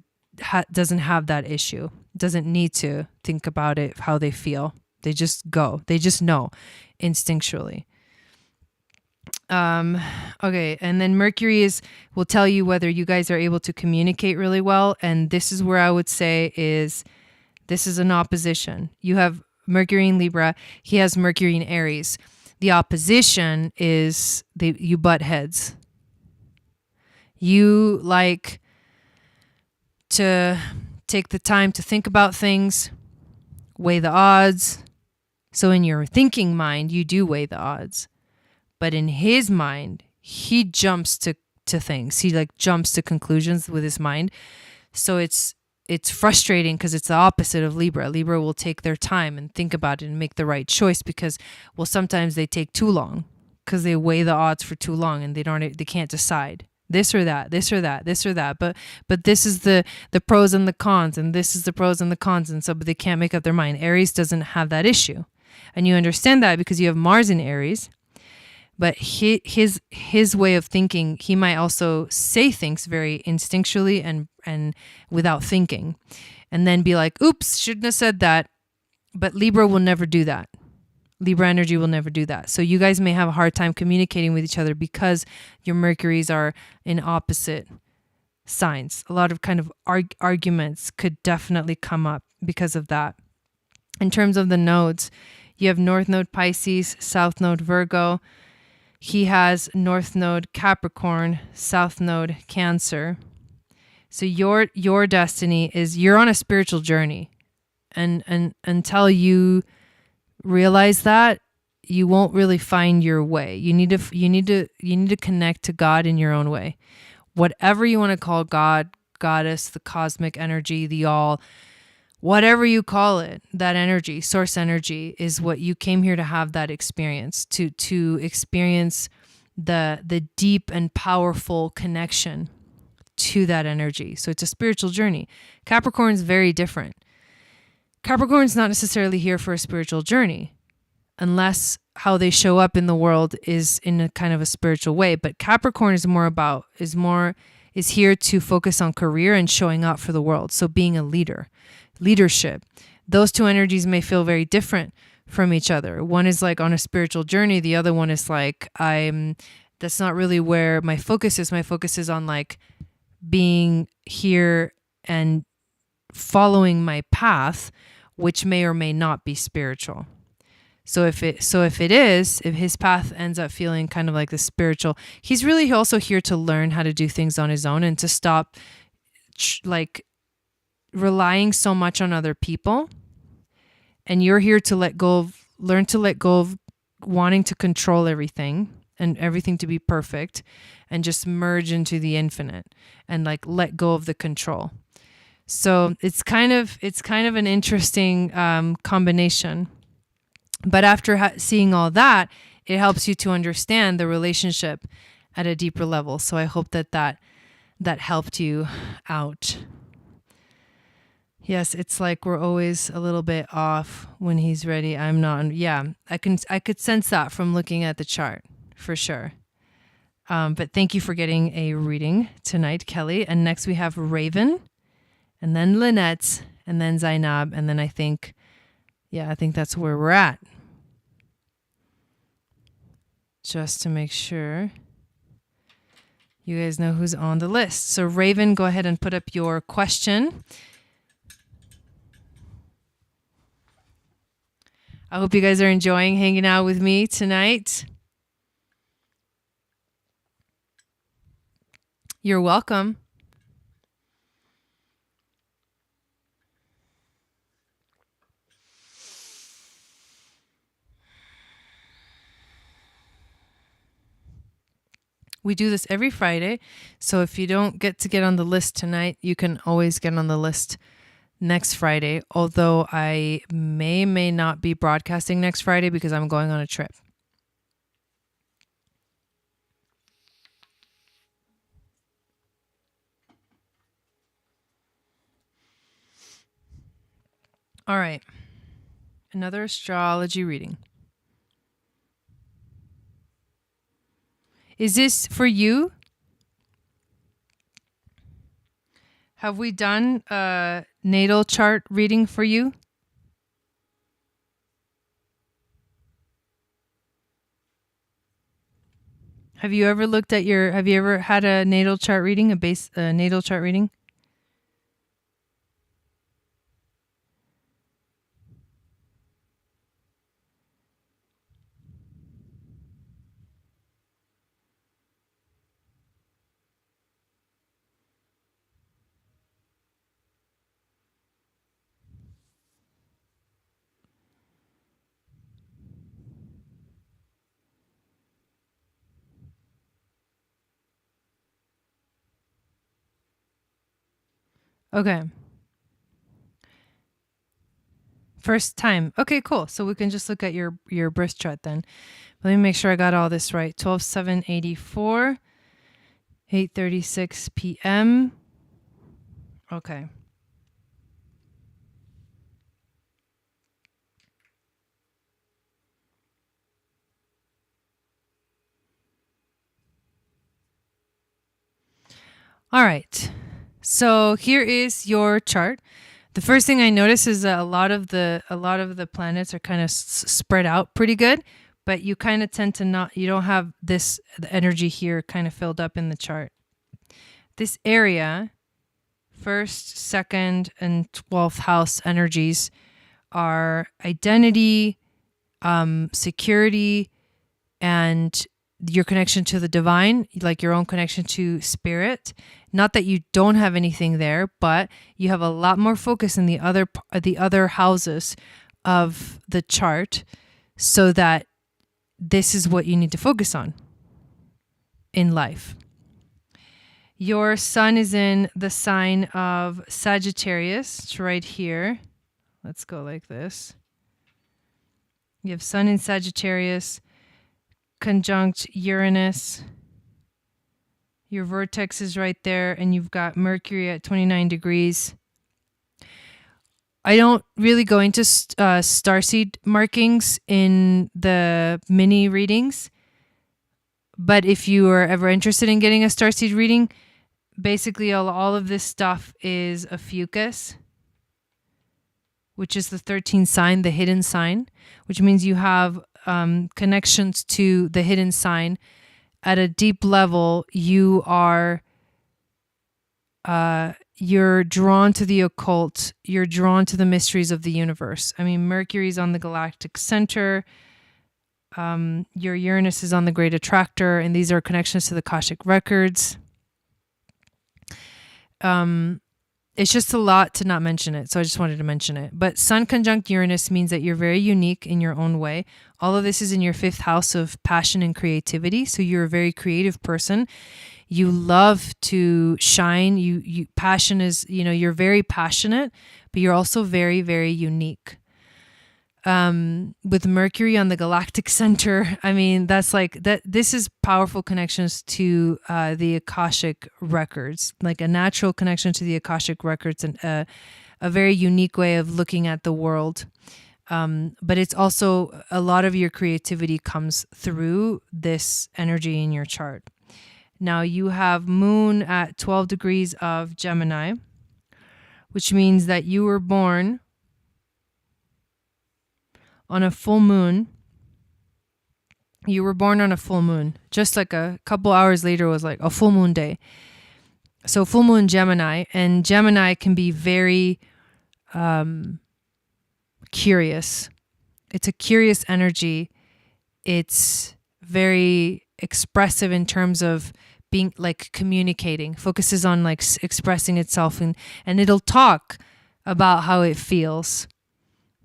doesn't have that issue, doesn't need to think about it, how they feel. They just go. They just know instinctually. Okay, and then Mercury will tell you whether you guys are able to communicate really well. And this is where I would say this is an opposition. You have Mercury in Libra. He has Mercury in Aries. The opposition is you butt heads. You like to take the time to think about things, weigh the odds. So in your thinking mind, you do weigh the odds. But in his mind, he jumps to things. He like jumps to conclusions with his mind. So it's frustrating because it's the opposite of Libra. Libra will take their time and think about it and make the right choice because, well, sometimes they take too long because they weigh the odds for too long and they can't decide this or that, this or that, this or that. But this is the pros and the cons, and this is the pros and the cons, and so but they can't make up their mind. Aries doesn't have that issue, and you understand that because you have Mars in Aries. But his way of thinking, he might also say things very instinctually and without thinking, and then be like, oops, shouldn't have said that. But Libra will never do that. Libra energy will never do that. So you guys may have a hard time communicating with each other because your Mercuries are in opposite signs. A lot of kind of arguments could definitely come up because of that. In terms of the nodes, you have North Node Pisces, South Node Virgo. He has North Node Capricorn, South Node Cancer. So your destiny is you're on a spiritual journey. And until you realize that, you won't really find your way. You need to connect to God in your own way. Whatever you want to call God, goddess, the cosmic energy, the all, whatever you call it, that energy, source energy, is what you came here to have that experience, to experience the deep and powerful connection to that energy. So it's a spiritual journey. Capricorn's very different. Capricorn's not necessarily here for a spiritual journey, unless how they show up in the world is in a kind of a spiritual way. But Capricorn is here to focus on career and showing up for the world. So being a leader. Leadership. Those two energies may feel very different from each other. One is like on a spiritual journey. The other one is like, that's not really where my focus is. My focus is on like being here and following my path, which may or may not be spiritual. So if his path ends up feeling kind of like the spiritual, he's really also here to learn how to do things on his own and to stop like relying so much on other people. And you're here to learn to let go of wanting to control everything and everything to be perfect and just merge into the infinite and like let go of the control. So it's kind of an interesting combination. But after seeing all that, it helps you to understand the relationship at a deeper level. So I hope that helped you out. Yes, it's like we're always a little bit off when he's ready. I'm not. Yeah, I could sense that from looking at the chart for sure. But thank you for getting a reading tonight, Kelly. And next we have Raven, and then Lynette, and then Zainab, and then I think that's where we're at. Just to make sure you guys know who's on the list. So Raven, go ahead and put up your question. I hope you guys are enjoying hanging out with me tonight. You're welcome. We do this every Friday. So if you don't get on the list tonight, you can always get on the list next Friday, although I may not be broadcasting next Friday because I'm going on a trip. All right. Another astrology reading. Is this for you? Have we done a natal chart reading for you? Have you ever had a natal chart reading, a natal chart reading? Okay. First time. Okay, cool. So we can just look at your birth chart then. Let me make sure I got all this right. 12/7/84, 8:36 p.m. Okay. All right. So here is your chart. The first thing I notice is that a lot of the planets are kind of spread out pretty good, but you kind of tend to you don't have the energy here kind of filled up in the chart. This area, 1st, 2nd, and 12th house energies are identity, security, and your connection to the divine, like your own connection to spirit. Not that you don't have anything there, but you have a lot more focus in the other houses of the chart, so that this is what you need to focus on in life. Your sun is in the sign of Sagittarius. It's right here. Let's go like this. You have sun in Sagittarius, conjunct Uranus. Your vortex is right there, and you've got Mercury at 29 degrees. I don't really go into starseed markings in the mini readings, but if you are ever interested in getting a starseed reading, basically all of this stuff is a fucus, which is the 13th sign, the hidden sign, which means you have connections to the hidden sign. At a deep level, you're drawn to the occult. You're drawn to the mysteries of the universe. I mean, Mercury's on the galactic center. Your Uranus is on the great attractor, and these are connections to the Akashic records. It's just a lot to not mention it, so I just wanted to mention it. But Sun conjunct Uranus means that you're very unique in your own way. All of this is in your 5th house of passion and creativity, so you're a very creative person. You love to shine. Passion is, you're very passionate, but you're also very, very unique. With Mercury on the galactic center, I mean, that's like that. This is powerful connections to the Akashic records, like a natural connection to the Akashic records, and a very unique way of looking at the world. But it's also a lot of your creativity comes through this energy in your chart. Now you have Moon at 12 degrees of Gemini, which means that you were born on a full moon. You were born on a full moon. Just like a couple hours later was like a full moon day. So full moon Gemini, and Gemini can be very curious. It's a curious energy. It's very expressive in terms of being like communicating, focuses on like expressing itself, and it'll talk about how it feels.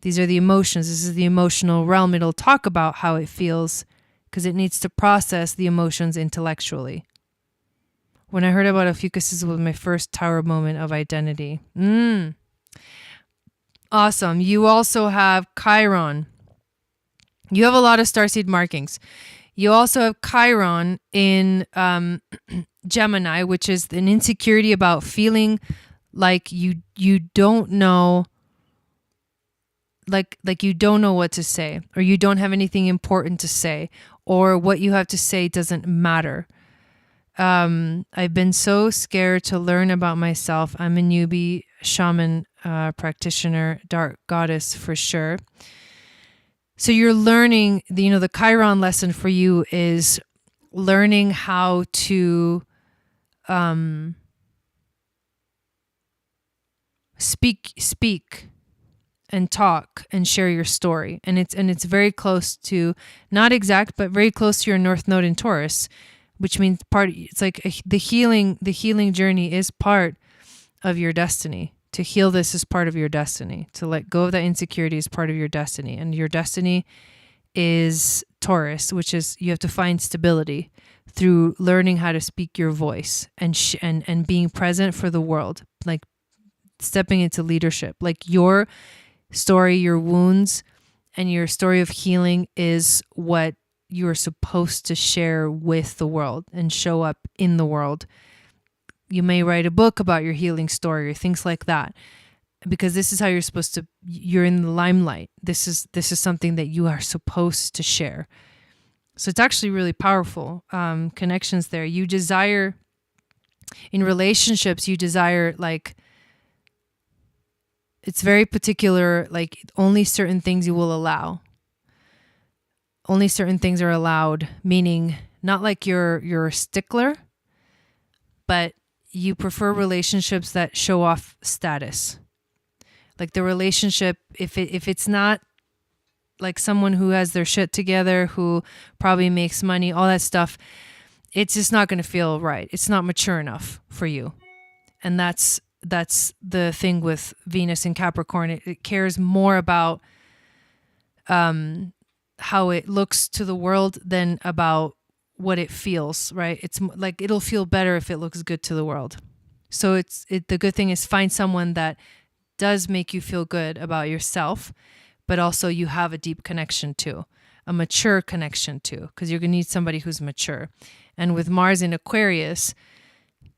These are the emotions. This is the emotional realm. It'll talk about how it feels because it needs to process the emotions intellectually. When I heard about Ophiuchus, this was my first Tower moment of identity. Awesome. You also have Chiron. You have a lot of starseed markings. You also have Chiron in Gemini, which is an insecurity about feeling like you don't know, like you don't know what to say, or you don't have anything important to say, or what you have to say doesn't matter. I've been so scared to learn about myself. I'm a newbie shaman practitioner, dark goddess for sure. So you're learning, the Chiron lesson for you is learning how to speak and talk and share your story. And it's very close to, not exact, but very close to your North Node in Taurus, which means it's like the healing journey is part of your destiny. To heal this is part of your destiny. To let go of that insecurity is part of your destiny. And your destiny is Taurus, which is you have to find stability through learning how to speak your voice and being present for the world, like stepping into leadership. Like your story, your wounds, and your story of healing is what you're supposed to share with the world and show up in the world. You may write a book about your healing story or things like that, because this is how you're supposed to, you're in the limelight. This is something that you are supposed to share. So it's actually really powerful connections there. You desire, in relationships, you desire, like, it's very particular, like only certain things you will allow. Only certain things are allowed, meaning not like you're a stickler, but you prefer relationships that show off status. Like the relationship, if it's not like someone who has their shit together, who probably makes money, all that stuff, it's just not going to feel right. It's not mature enough for you. And that's the thing with Venus and Capricorn. It cares more about how it looks to the world than about what it feels, right? It's like it'll feel better if it looks good to the world. So the good thing is find someone that does make you feel good about yourself, but also you have a deep connection to, a mature connection to, because you're going to need somebody who's mature. And with Mars in Aquarius,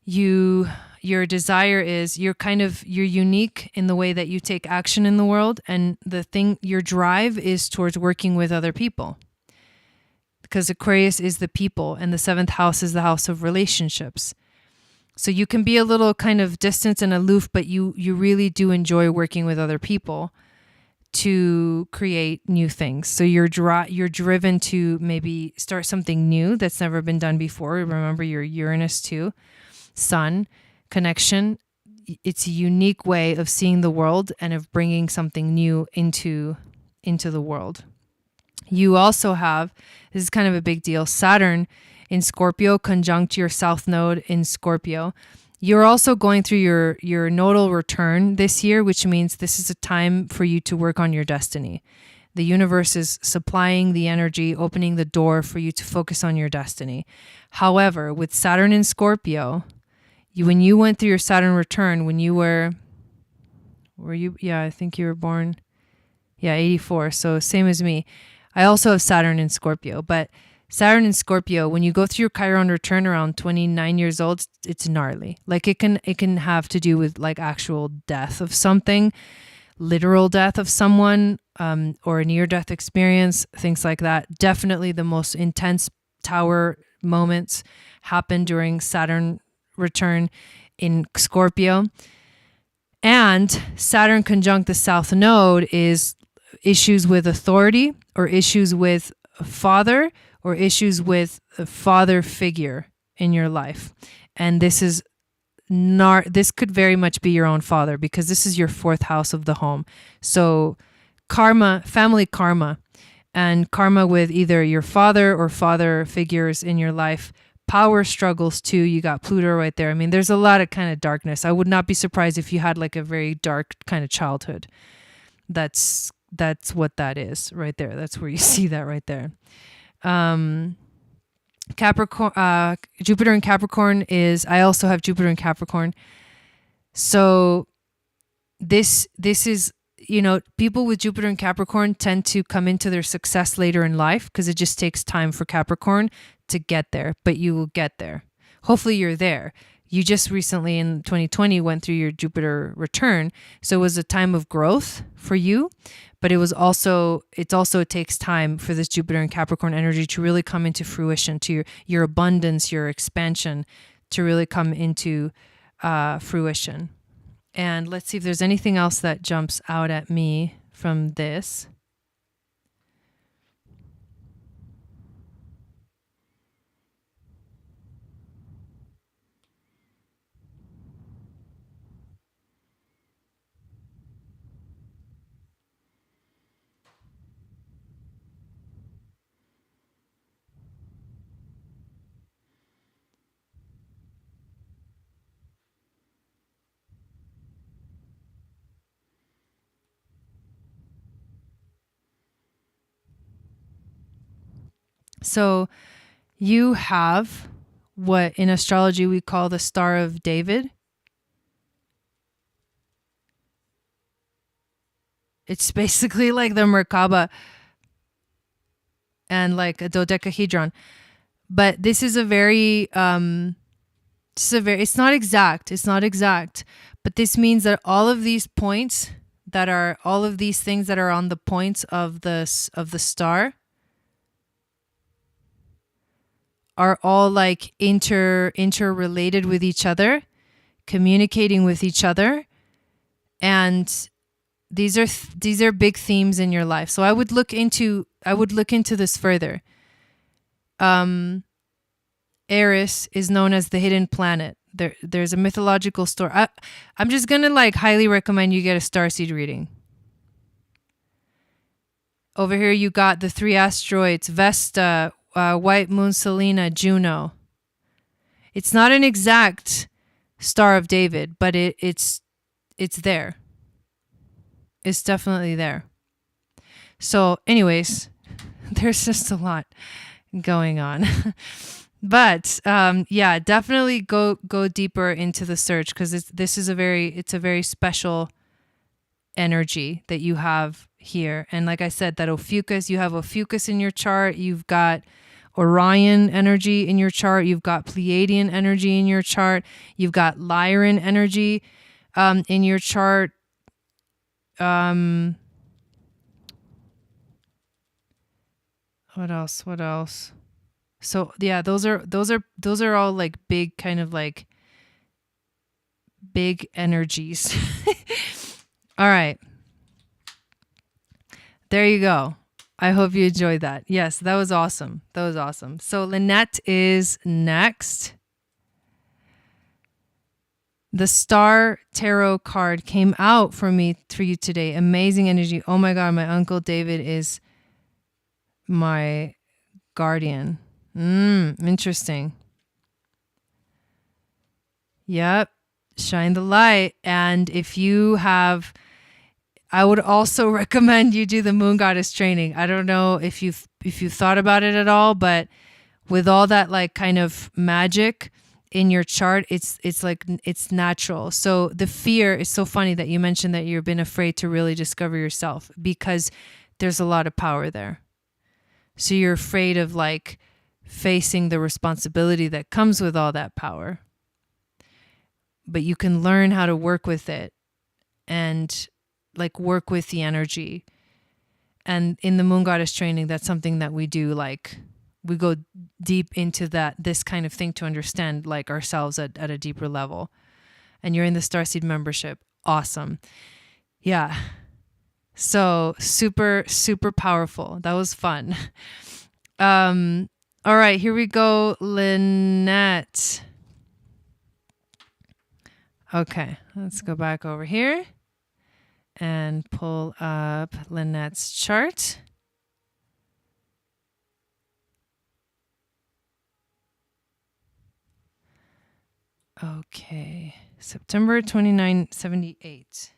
your desire is you're unique in the way that you take action in the world, and your drive is towards working with other people. Because Aquarius is the people, and the 7th house is the house of relationships. So you can be a little kind of distant and aloof, but you really do enjoy working with other people to create new things. So you're driven to maybe start something new that's never been done before. Remember your Uranus too, Sun connection. It's a unique way of seeing the world and of bringing something new into the world. You also have, this is kind of a big deal, Saturn in Scorpio conjunct your South Node in Scorpio. You're also going through your nodal return this year, which means this is a time for you to work on your destiny. The universe is supplying the energy, opening the door for you to focus on your destiny. However, with Saturn in Scorpio, when you went through your Saturn return, when you were you? Yeah, I think you were born, 84. So same as me. I also have Saturn in Scorpio, but Saturn in Scorpio, when you go through your Chiron return around 29 years old, it's gnarly. Like it can have to do with like actual death of something, literal death of someone, or a near-death experience, things like that. Definitely the most intense tower moments happen during Saturn return in Scorpio. And Saturn conjunct the South Node is issues with authority, or issues with a father, or issues with a father figure in your life. And this could very much be your own father, because this is your 4th house of the home. So karma, family karma, and karma with either your father or father figures in your life. Power struggles too. You got Pluto right there. I mean, there's a lot of kind of darkness. I would not be surprised if you had like a very dark kind of childhood. That's what that is right there. That's where you see that right there. Capricorn, Jupiter in Capricorn I also have Jupiter in Capricorn. So this is people with Jupiter and Capricorn tend to come into their success later in life because it just takes time for Capricorn to get there, but you will get there. Hopefully you're there. You just recently in 2020 went through your Jupiter return. So it was a time of growth for you, but it also takes time for this Jupiter and Capricorn energy to really come into fruition, to your abundance, your expansion to really come into fruition. And let's see if there's anything else that jumps out at me from this. So you have what in astrology we call the Star of David. It's basically like the Merkaba and like a dodecahedron. But this is it's not exact, but this means that all of these things that are on the points of the star are all like interrelated with each other, communicating with each other, and these are big themes in your life. So I would look into this further. Aries is known as the hidden planet. There's a mythological story. I'm just gonna like highly recommend you get a starseed reading. Over here you got the 3 asteroids: Vesta, White Moon, Selena, Juno. It's not an exact Star of David, but it's there. It's definitely there. So anyways, there's just a lot going on. But yeah, definitely go deeper into the search, because it's a very special energy that you have here. And like I said, that Ophiuchus, you have Ophiuchus in your chart, you've got Orion energy in your chart, you've got Pleiadian energy in your chart, you've got Lyran energy in your chart. What else? So yeah, those are all like big, kind of like big energies. All right. There you go. I hope you enjoyed that. Yes, that was awesome. So Lynette is next. The Star Tarot card came out for you today. Amazing energy. Oh my God, my Uncle David is my guardian. Interesting. Yep. Shine the light. And if you have, I would also recommend you do the Moon Goddess training. I don't know if you've thought about it at all, but with all that like kind of magic in your chart, it's like it's natural. So the fear is so funny that you mentioned that you've been afraid to really discover yourself, because there's a lot of power there. So you're afraid of like facing the responsibility that comes with all that power. But you can learn how to work with it and like work with the energy. And in the Moon Goddess training, that's something that we do. Like we go deep into this kind of thing to understand like ourselves at a deeper level. And you're in the Starseed membership. Awesome. Yeah. So super, super powerful. That was fun. All right, here we go, Lynette. Okay, let's go back over here and pull up Lynette's chart. Okay, September 2978.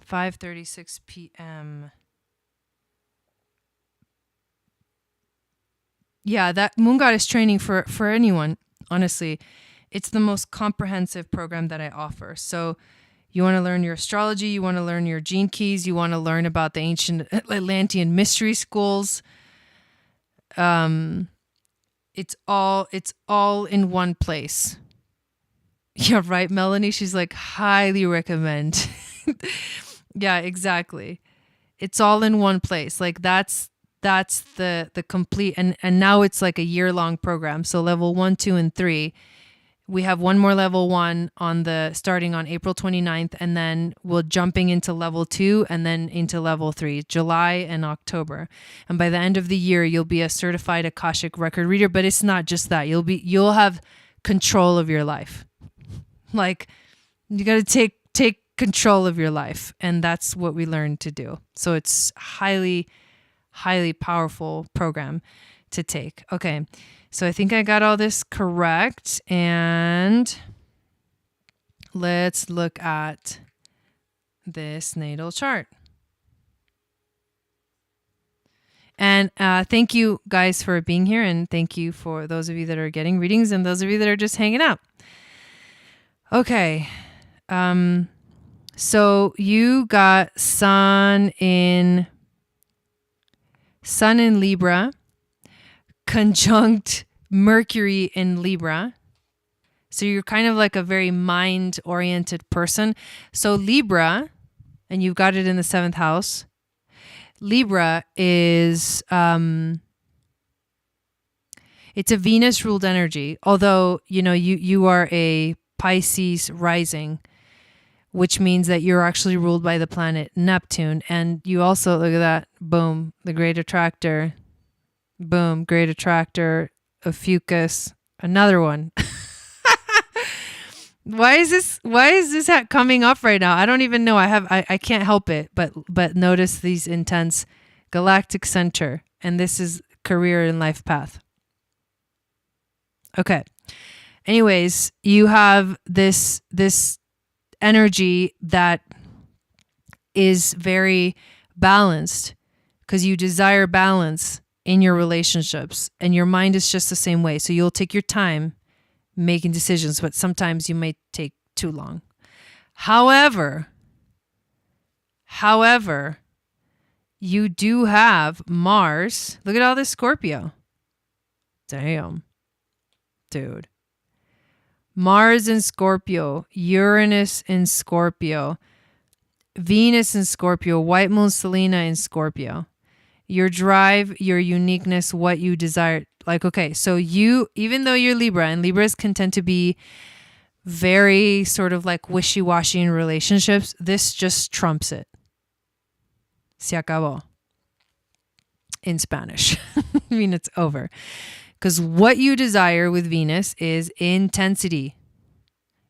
$5:36 p.m. Yeah, that Moon Goddess training for anyone Honestly, it's the most comprehensive program that I offer. So you want to learn your astrology, you want to learn your gene keys, you want to learn about the ancient Atlantean mystery schools. It's all in one place. Yeah, right, Melanie? She's like, highly recommend. Yeah, exactly. It's all in one place. Like that's the complete, and now it's like a year-long program. So level 1, 2, and 3. We have one more level 1 starting on April 29th, and then we're jumping into level 2 and then into level 3, July and October. And by the end of the year, you'll be a certified Akashic record reader, but it's not just that. You'll have control of your life. Like, you got to take control of your life, and that's what we learn to do. So it's highly powerful program to take. Okay. So I think I got all this correct, and let's look at this natal chart. And thank you guys for being here, and thank you for those of you that are getting readings and those of you that are just hanging out. Okay. So you got Sun in Libra, conjunct Mercury in Libra. So you're kind of like a very mind-oriented person. So Libra, and you've got it in the 7th house. Libra is it's a Venus-ruled energy. Although, you are a Pisces rising, which means that you're actually ruled by the planet Neptune. And you also, look at that, boom, the great attractor, boom, great attractor, Ophiuchus, another one. Why is this coming up right now? I don't even know. I can't help it, but notice these intense galactic center, and this is career and life path. Okay. Anyways, you have this energy that is very balanced because you desire balance in your relationships, and your mind is just the same way. So you'll take your time making decisions, but sometimes you may take too long. However, you do have Mars. Look at all this Scorpio. Damn, dude. Mars in Scorpio, Uranus in Scorpio, Venus in Scorpio, White Moon Selena in Scorpio. Your drive, your uniqueness, what you desire. Like, okay, so even though you're Libra, and Libras can tend to be very sort of like wishy-washy in relationships, this just trumps it. Se acabó. In Spanish. I mean, it's over. Because what you desire with Venus is intensity.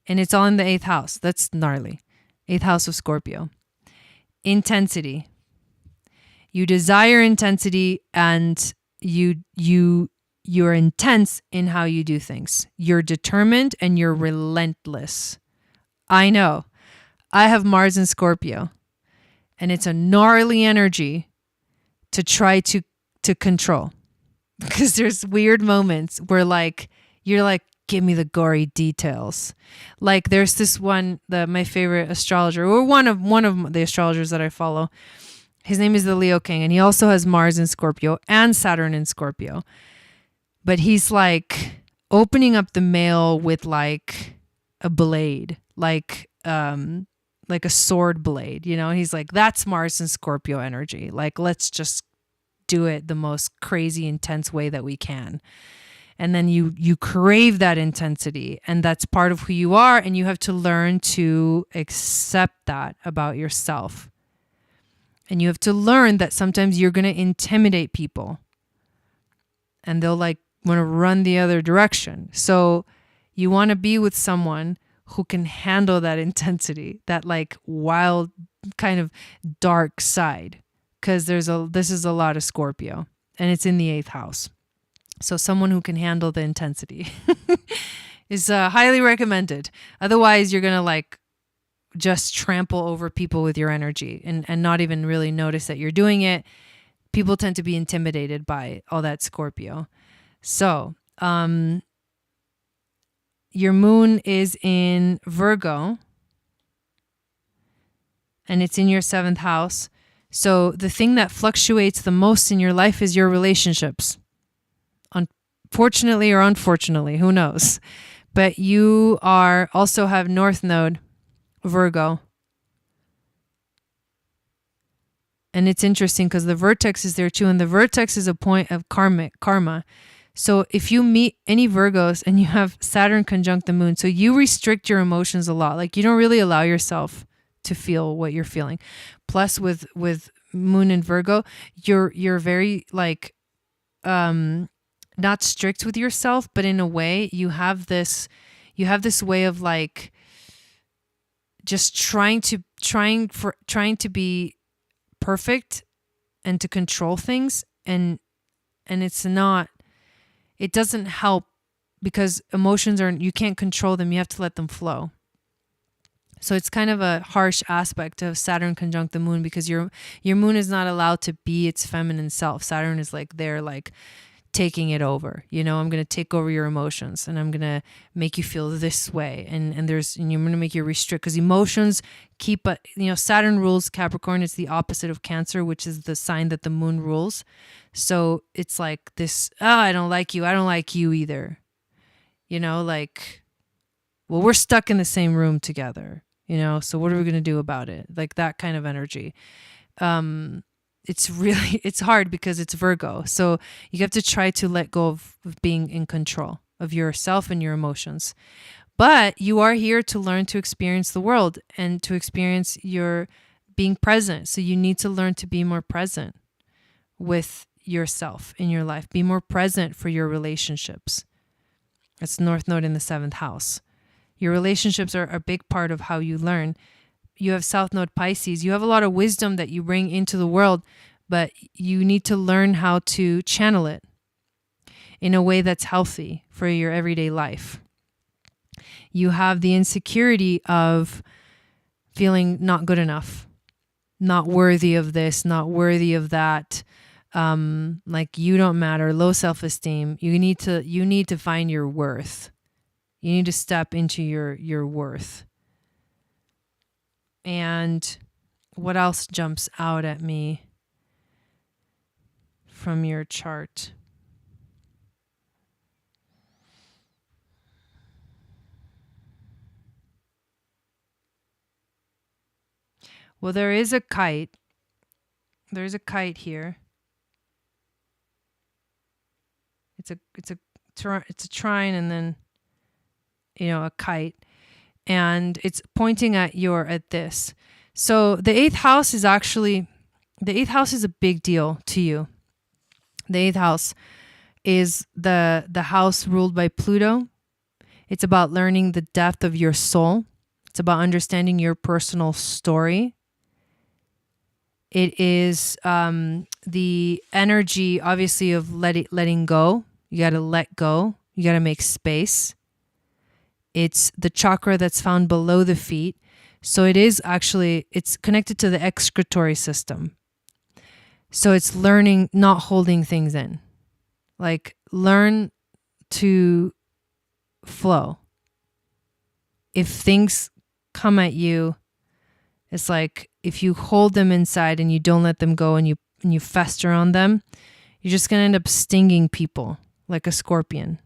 And it's all in the 8th house. That's gnarly. 8th house of Scorpio. Intensity. You desire intensity, and you're intense in how you do things. You're determined and you're relentless. I know. I have Mars in Scorpio, and it's a gnarly energy to try to control. Because there's weird moments where you're like, give me the gory details. Like there's this one, my favorite astrologer, or one of the astrologers that I follow. His name is the Leo King, and he also has Mars in Scorpio and Saturn in Scorpio. But he's like opening up the mail with like a blade, like a sword blade, He's like, that's Mars and Scorpio energy. Like, let's just do it the most crazy, intense way that we can. And then you crave that intensity, and that's part of who you are, and you have to learn to accept that about yourself. And you have to learn that sometimes you're going to intimidate people, and they'll like want to run the other direction. So you want to be with someone who can handle that intensity, that like wild kind of dark side. Because this is a lot of Scorpio, and it's in the 8th house. So someone who can handle the intensity is highly recommended. Otherwise, you're going to like just trample over people with your energy and not even really notice that you're doing it. People tend to be intimidated by all that Scorpio. So your moon is in Virgo and it's in your 7th house. So the thing that fluctuates the most in your life is your relationships. Unfortunately or unfortunately, who knows? But you are also have North Node, Virgo. And it's interesting because the vertex is there too. And the vertex is a point of karma. So if you meet any Virgos and you have Saturn conjunct the moon, so you restrict your emotions a lot. Like you don't really allow yourself to feel what you're feeling. Plus with moon in Virgo, you're very like not strict with yourself, but in a way you have this way of like just trying to be perfect and to control things, and it doesn't help because emotions you can't control them, you have to let them flow. So it's kind of a harsh aspect of Saturn conjunct the moon because your moon is not allowed to be its feminine self. Saturn is like there, like taking it over. You know, I'm going to take over your emotions and I'm going to make you feel this way. And you're going to make you restrict because emotions Saturn rules Capricorn. It's the opposite of Cancer, which is the sign that the moon rules. So it's like this, I don't like you. I don't like you either. You know, like, well, we're stuck in the same room together, you know, so what are we going to do about it? Like that kind of energy. It's hard because it's Virgo. So you have to try to let go of being in control of yourself and your emotions. But you are here to learn to experience the world and to experience your being present. So you need to learn to be more present with yourself in your life. Be more present for your relationships. That's North Node in the 7th house. Your relationships are a big part of how you learn. You have South Node Pisces. You have a lot of wisdom that you bring into the world, but you need to learn how to channel it in a way that's healthy for your everyday life. You have the insecurity of feeling not good enough, not worthy of this, not worthy of that. Like you don't matter, low self-esteem. You need to find your worth. You need to step into your worth. And what else jumps out at me from your chart? Well, there is a kite. There's a kite here. It's a trine and then a kite, and it's pointing at this. So the 8th house is a big deal to you. The 8th house is the house ruled by Pluto. It's about learning the depth of your soul. It's about understanding your personal story. It is the energy, obviously, of letting go. You got to let go. You got to make space. It's the chakra that's found below the feet. So it's connected to the excretory system. So it's learning, not holding things in. Like, learn to flow. If things come at you, it's like if you hold them inside and you don't let them go and you fester on them, you're just going to end up stinging people like a scorpion.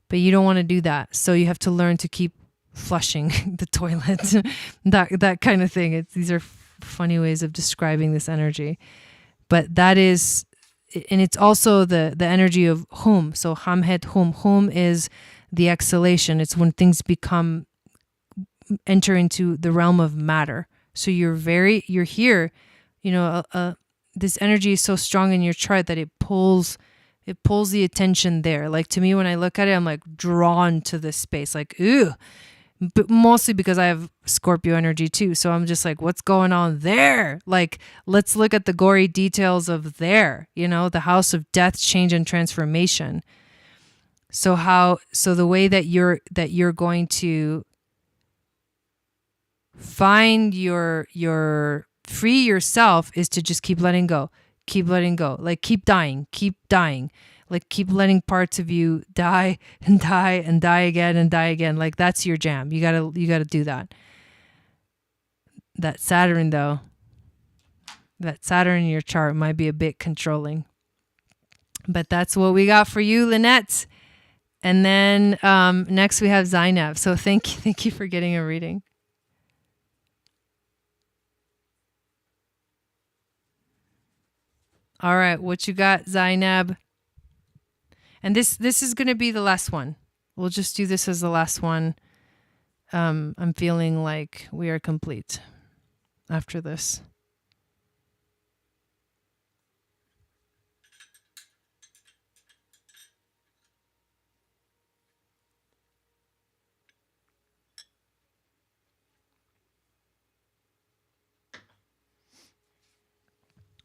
But you don't want to do that. So you have to learn to keep flushing the toilet, that kind of thing. These are funny ways of describing this energy. But that is, and it's also the energy of hum. So hamhet hum. Hum is the exhalation. It's when things enter into the realm of matter. So you're here, this energy is so strong in your chart that it pulls the attention there. Like, to me, when I look at it, I'm like drawn to this space, like, ooh, but mostly because I have Scorpio energy too. So I'm just like, what's going on there? Like, let's look at the gory details of there, the house of death, change, and transformation. So the way that you're going to find your free yourself is to just keep letting go. Like, keep dying. Like keep letting parts of you die and die and die again and die again. Like that's your jam. You gotta do that. That Saturn though, that Saturn in your chart might be a bit controlling. But that's what we got for you, Lynette. And then next we have Zainab. So thank you for getting a reading. All right, what you got, Zainab? And this is going to be the last one. We'll just do this as the last one. I'm feeling like we are complete after this.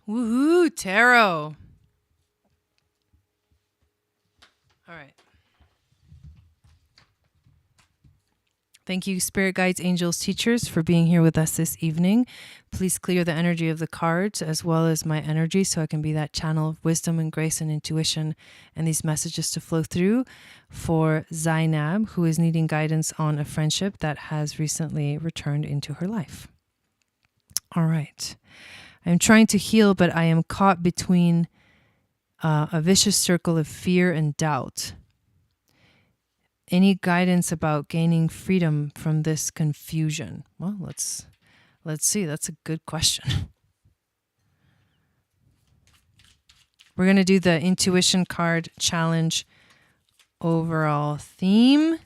Woohoo, tarot. All right. Thank you, spirit guides, angels, teachers, for being here with us this evening. Please clear the energy of the cards as well as my energy so I can be that channel of wisdom and grace and intuition and these messages to flow through for Zainab, who is needing guidance on a friendship that has recently returned into her life. All right. I'm trying to heal, but I am caught between a vicious circle of fear and doubt. Any guidance about gaining freedom from this confusion? Well, let's see. That's a good question. We're going to do the intuition card challenge overall theme.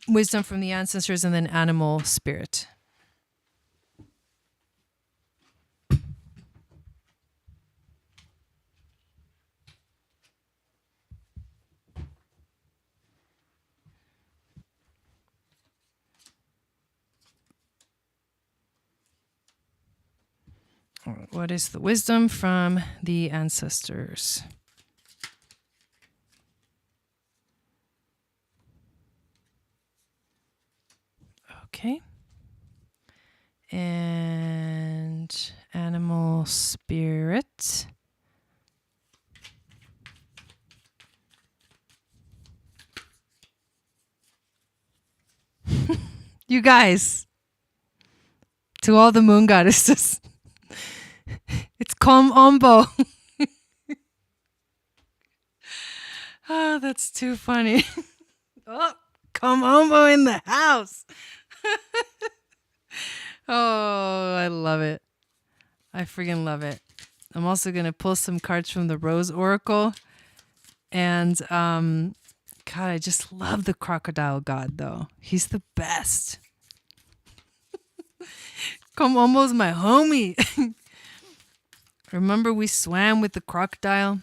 Wisdom from the ancestors and then animal spirit. What is the wisdom from the ancestors? Okay. And animal spirit. You guys, to all the moon goddesses. It's Ombo. Oh, that's too funny. Oh, Ombo in the house. Oh, I love it. I freaking love it. I'm also going to pull some cards from the Rose Oracle. And, God, I just love the crocodile god, though. He's the best. Ombo's my homie. Remember we swam with the crocodile?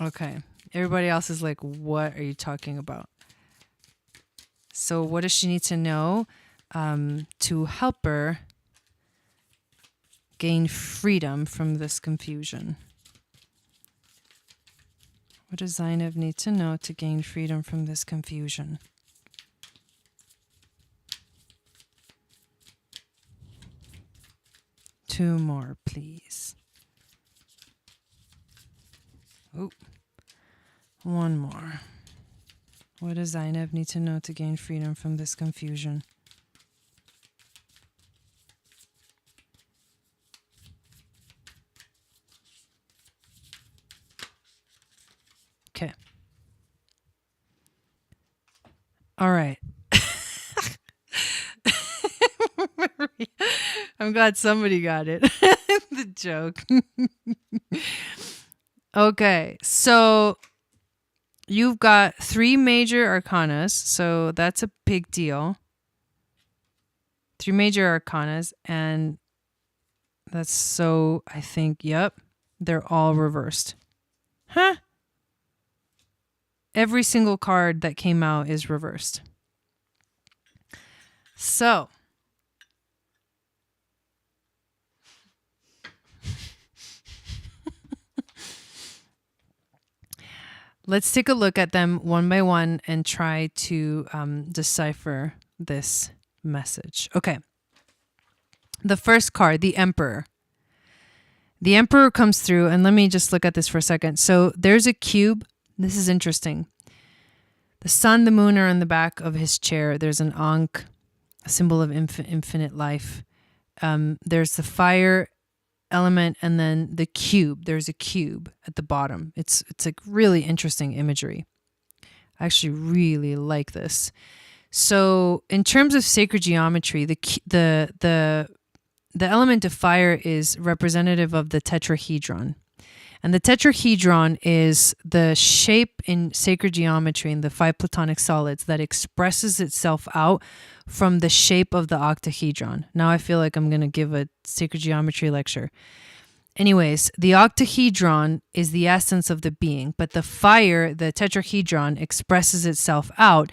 Okay. Everybody else is like, what are you talking about? So what does she need to know to help her gain freedom from this confusion? What does Zainab need to know to gain freedom from this confusion? Two more, please. Oh, one more. What does Zainab need to know to gain freedom from this confusion? Okay. All right. I'm glad somebody got it. The joke. Okay, so you've got 3 major arcanas, so that's a big deal. 3 major arcanas, and that's so, I think, yep, they're all reversed. Huh? Every single card that came out is reversed. So, let's take a look at them one by one and try to decipher this message. Okay. The first card, the Emperor. The Emperor comes through, and let me just look at this for a second. So there's a cube. This is interesting. The sun, the moon are on the back of his chair. There's an Ankh, a symbol of infinite life. There's the fire element, and then the cube. There's a cube at the bottom. It's like really interesting imagery. I actually really like this. So in terms of sacred geometry, the element of fire is representative of the tetrahedron. And the tetrahedron is the shape in sacred geometry in the 5 platonic solids that expresses itself out from the shape of the octahedron. Now I feel like I'm going to give a sacred geometry lecture. Anyways, the octahedron is the essence of the being, but the fire, the tetrahedron, expresses itself out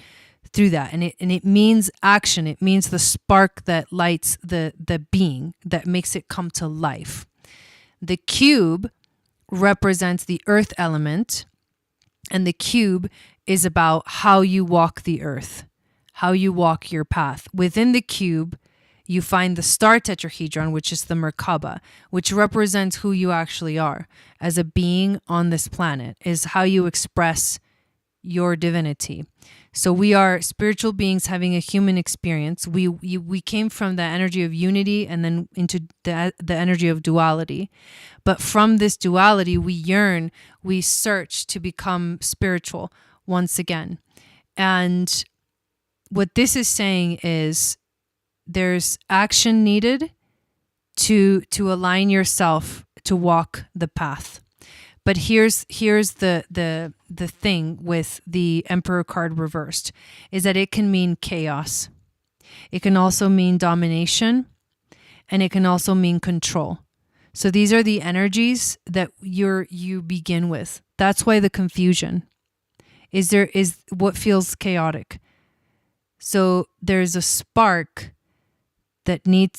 through that, and it means action. It means the spark that lights the being, that makes it come to life. The cube represents the earth element, and the cube is about how you walk the earth, how you walk your path. Within the cube, you find the star tetrahedron, which is the Merkaba, which represents who you actually are as a being on this planet, is how you express your divinity. So we are spiritual beings having a human experience. We came from the energy of unity and then into the energy of duality. But from this duality, we yearn, we search to become spiritual once again. And what this is saying is there's action needed to align yourself to walk the path. But here's the thing with the Emperor card reversed, is that it can mean chaos. It can also mean domination, and it can also mean control. So these are the energies that you begin with. That's why the confusion is what feels chaotic. So there's a spark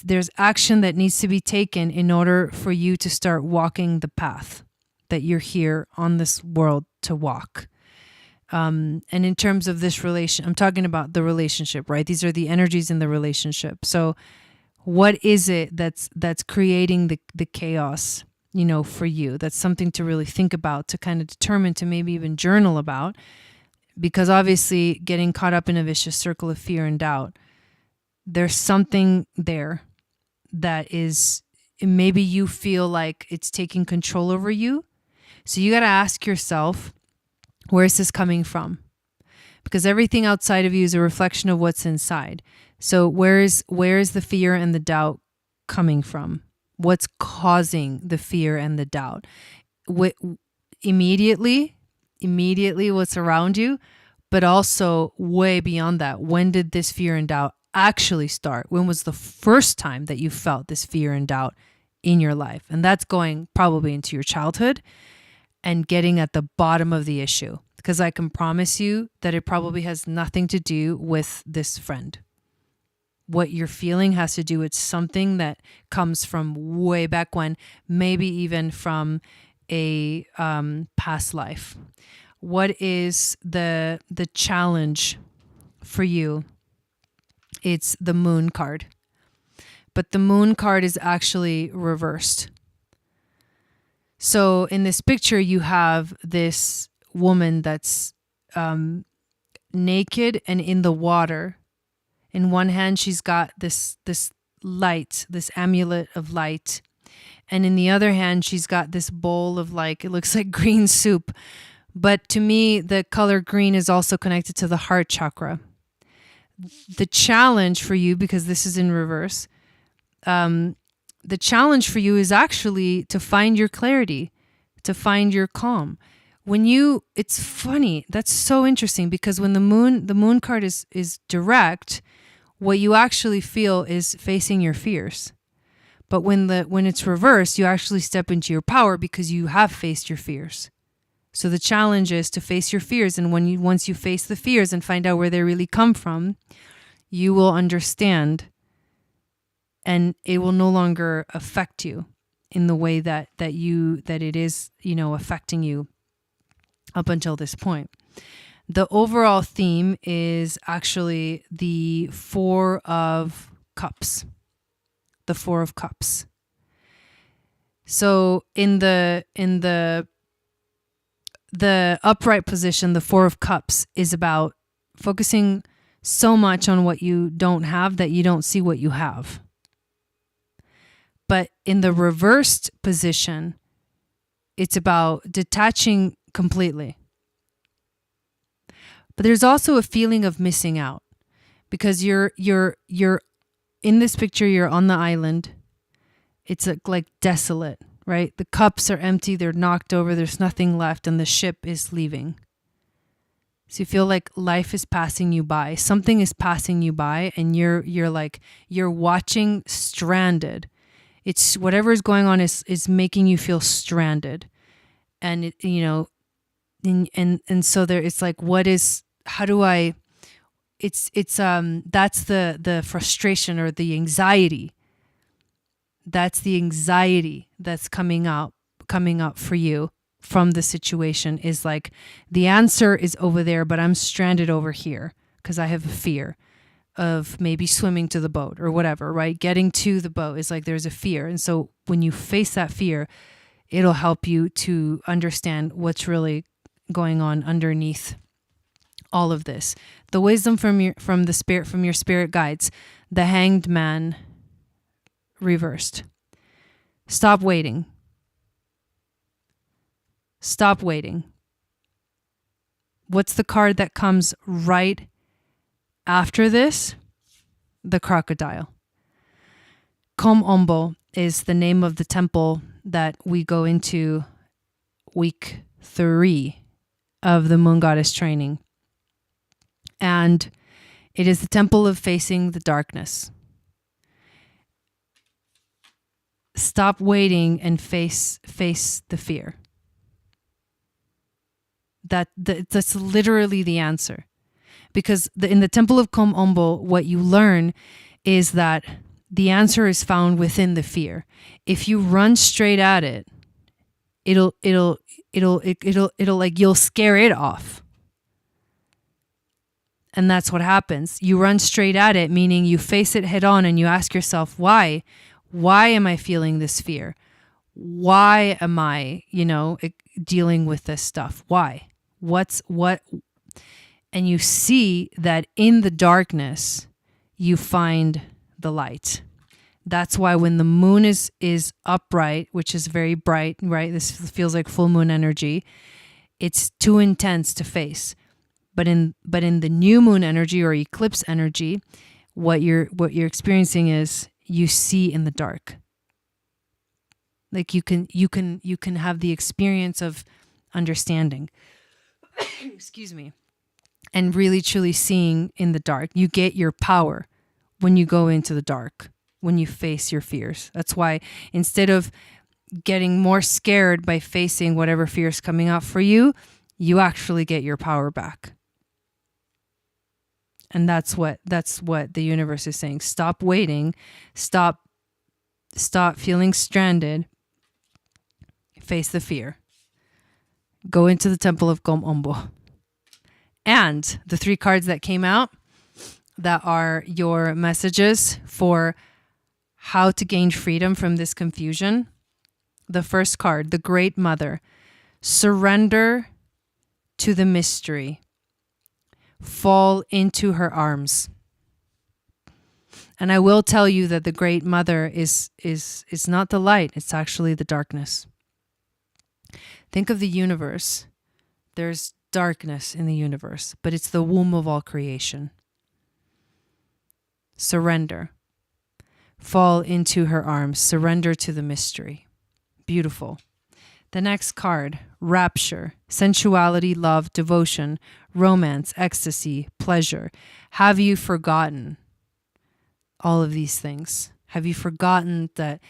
there's action that needs to be taken in order for you to start walking the path that you're here on this world to walk. And in terms of this relation, I'm talking about the relationship, right? These are the energies in the relationship. So what is it that's creating the chaos, for you? That's something to really think about, to kind of determine, to maybe even journal about, because obviously getting caught up in a vicious circle of fear and doubt, there's something there that is, maybe you feel like it's taking control over you. So you got to ask yourself, where is this coming from? Because everything outside of you is a reflection of what's inside. So where is the fear and the doubt coming from? What's causing the fear and the doubt? Immediately what's around you, but also way beyond that. When did this fear and doubt actually start? When was the first time that you felt this fear and doubt in your life? And that's going probably into your childhood and getting at the bottom of the issue, because I can promise you that it probably has nothing to do with this friend. What you're feeling has to do with something that comes from way back when, maybe even from a past life. What is the challenge for you? It's the moon card. But the moon card is actually reversed. So in this picture, you have this woman that's naked and in the water. In one hand, she's got this light, this amulet of light. And in the other hand, she's got this bowl of it looks like green soup. But to me, the color green is also connected to the heart chakra. The challenge for you, because this is in reverse, the challenge for you is actually to find your clarity, to find your calm. It's funny, that's so interesting, because when the moon card is direct, what you actually feel is facing your fears. But when it's reversed, you actually step into your power because you have faced your fears. So the challenge is to face your fears, and once you face the fears and find out where they really come from, you will understand, and it will no longer affect you in the way that it is, affecting you up until this point. The overall theme is actually the Four of Cups. The Four of Cups. So in the upright position, the Four of Cups is about focusing so much on what you don't have that you don't see what you have. But in the reversed position, it's about detaching completely. But there's also a feeling of missing out because you're in this picture, you're on the island. It's like desolate, right? The cups are empty, they're knocked over, there's nothing left, and the ship is leaving. So you feel like life is passing you by. Something is passing you by, and you're watching stranded. It's whatever is going on is making you feel stranded. And it, and so there it's like, how do I, it's that's the frustration or the anxiety. That's the anxiety that's coming up for you from the situation, is like, the answer is over there, but I'm stranded over here because I have a fear of maybe swimming to the boat or whatever, right? Getting to the boat is like, there's a fear. And so when you face that fear, it'll help you to understand what's really going on underneath all of this. The wisdom from your spirit guides, the Hanged Man reversed. Stop waiting. Stop waiting. What's the card that comes right after this? The crocodile. Kom Ombo is the name of the temple that we go into week 3 of the Moon Goddess training. And it is the temple of facing the darkness. Stop waiting and face the fear. That's literally the answer. Because in the temple of Kom Ombo, what you learn is that the answer is found within the fear. If you run straight at it, it'll like, you'll scare it off. And that's what happens. You run straight at it, meaning you face it head on and you ask yourself, why? Why am I feeling this fear? Why am I, dealing with this stuff? Why? What? And you see that in the darkness, you find the light. That's why when the moon is upright, which is very bright, right? This feels like full moon energy. It's too intense to face. But in the new moon energy or eclipse energy, what you're experiencing is you see in the dark. Like you can have the experience of understanding. Excuse me. And really truly seeing in the dark. You get your power when you go into the dark, when you face your fears. That's why instead of getting more scared by facing whatever fear is coming up for you, you actually get your power back. And that's what the universe is saying. Stop waiting. Stop feeling stranded. Face the fear. Go into the temple of Kom Ombo. And the 3 cards that came out that are your messages for how to gain freedom from this confusion. The first card, the Great Mother. Surrender to the mystery. Fall into her arms. And I will tell you that the Great Mother is not the light, it's actually the darkness. Think of the universe. There's darkness in the universe, but it's the womb of all creation. Surrender. Fall into her arms. Surrender to the mystery. Beautiful. The next card, rapture, sensuality, love, devotion, romance, ecstasy, pleasure. Have you forgotten all of these things? Have you forgotten that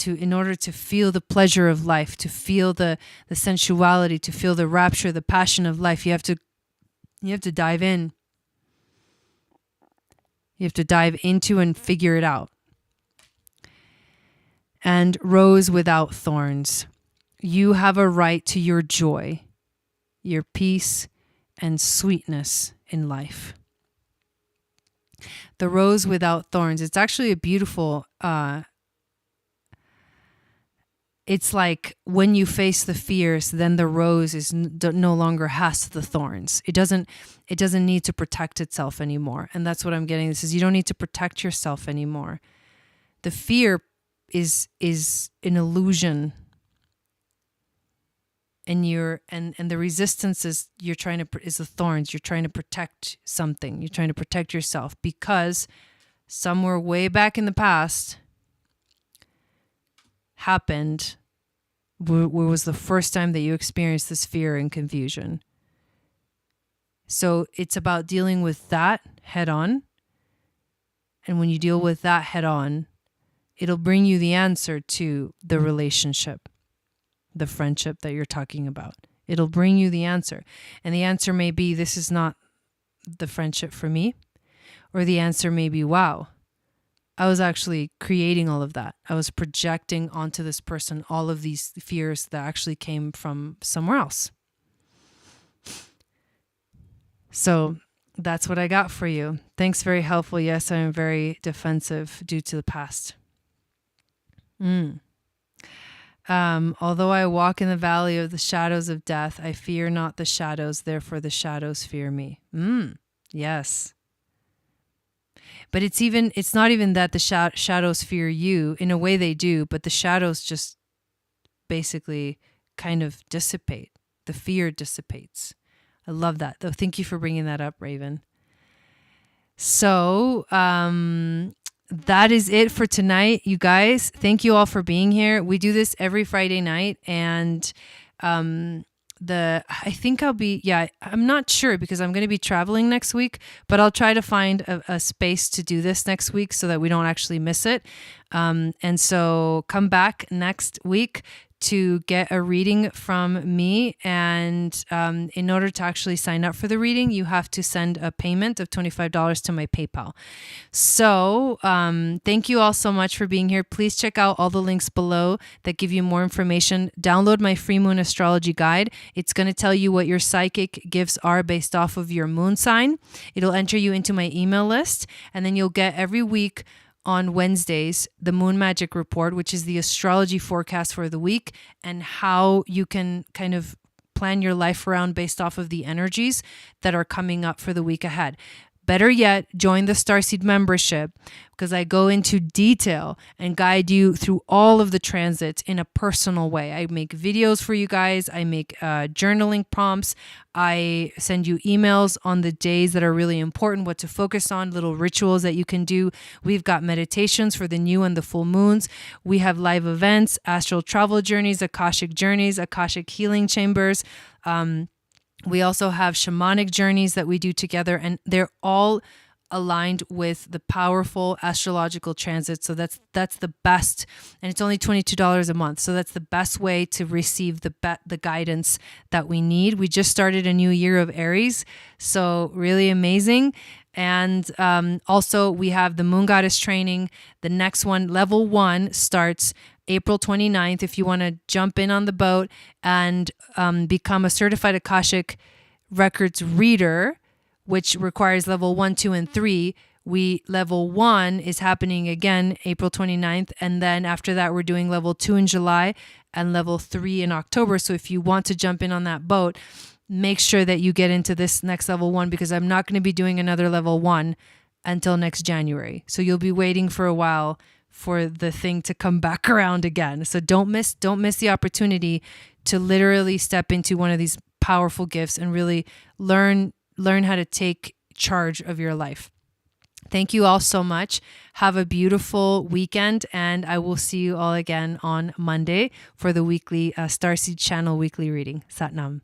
in order to feel the pleasure of life, to feel the sensuality, to feel the rapture, the passion of life, you have to dive in. You have to dive into and figure it out. And rose without thorns. You have a right to your joy, your peace, and sweetness in life. The rose without thorns. It's actually a beautiful it's like when you face the fears, then the rose is no longer has the thorns. It doesn't need to protect itself anymore. And that's what I'm getting. This is, you don't need to protect yourself anymore. The fear is an illusion. And the resistance is is the thorns. You're trying to protect something. You're trying to protect yourself because somewhere way back in the past happened where was the first time that you experienced this fear and confusion. So it's about dealing with that head on. And when you deal with that head on, it'll bring you the answer to the relationship, the friendship that you're talking about. It'll bring you the answer. And the answer may be, this is not the friendship for me. Or the answer may be, wow, I was actually creating all of that. I was projecting onto this person all of these fears that actually came from somewhere else. So that's what I got for you. Thanks, very helpful. Yes, I am very defensive due to the past. Although I walk in the valley of the shadows of death, I fear not the shadows, therefore the shadows fear me. Yes. But it's not even that the shadows fear you. In a way they do, but the shadows just basically kind of dissipate. The fear dissipates. I love that. Though, thank you for bringing that up, Raven. So, that is it for tonight, you guys. Thank you all for being here. We do this every Friday night, and I think I'm not sure because I'm going to be traveling next week, but I'll try to find a space to do this next week so that we don't actually miss it. And so come back next week to get a reading from me. And in order to actually sign up for the reading, you have to send a payment of $25 to my PayPal. So thank you all so much for being here. Please check out all the links below that give you more information. Download my free moon astrology guide. It's going to tell you what your psychic gifts are based off of your moon sign. It'll enter you into my email list, and then you'll get every week on Wednesdays, the Moon Magic Report, which is the astrology forecast for the week and how you can kind of plan your life around based off of the energies that are coming up for the week ahead. Better yet, join the STARSEED membership because I go into detail and guide you through all of the transits in a personal way. I make videos for you guys. I make journaling prompts. I send you emails on the days that are really important, what to focus on, little rituals that you can do. We've got meditations for the new and the full moons. We have live events, astral travel journeys, Akashic healing chambers. We also have shamanic journeys that we do together, and they're all aligned with the powerful astrological transits. So that's the best, and it's only $22 a month. So that's the best way to receive the guidance that we need. We just started a new year of Aries, so really amazing. And also we have the Moon Goddess training. The next one, level 1, starts April 29th. If you want to jump in on the boat and become a certified Akashic Records reader, which requires level 1, 2, and 3, level 1 is happening again April 29th. And then after that, we're doing level 2 in July and level 3 in October. So if you want to jump in on that boat, make sure that you get into this next level 1, because I'm not going to be doing another level 1 until next January. So you'll be waiting for a while for the thing to come back around again. So don't miss the opportunity to literally step into one of these powerful gifts and really learn how to take charge of your life. Thank you all so much. Have a beautiful weekend, and I will see you all again on Monday for the weekly Starseed channel weekly reading. Sat Nam.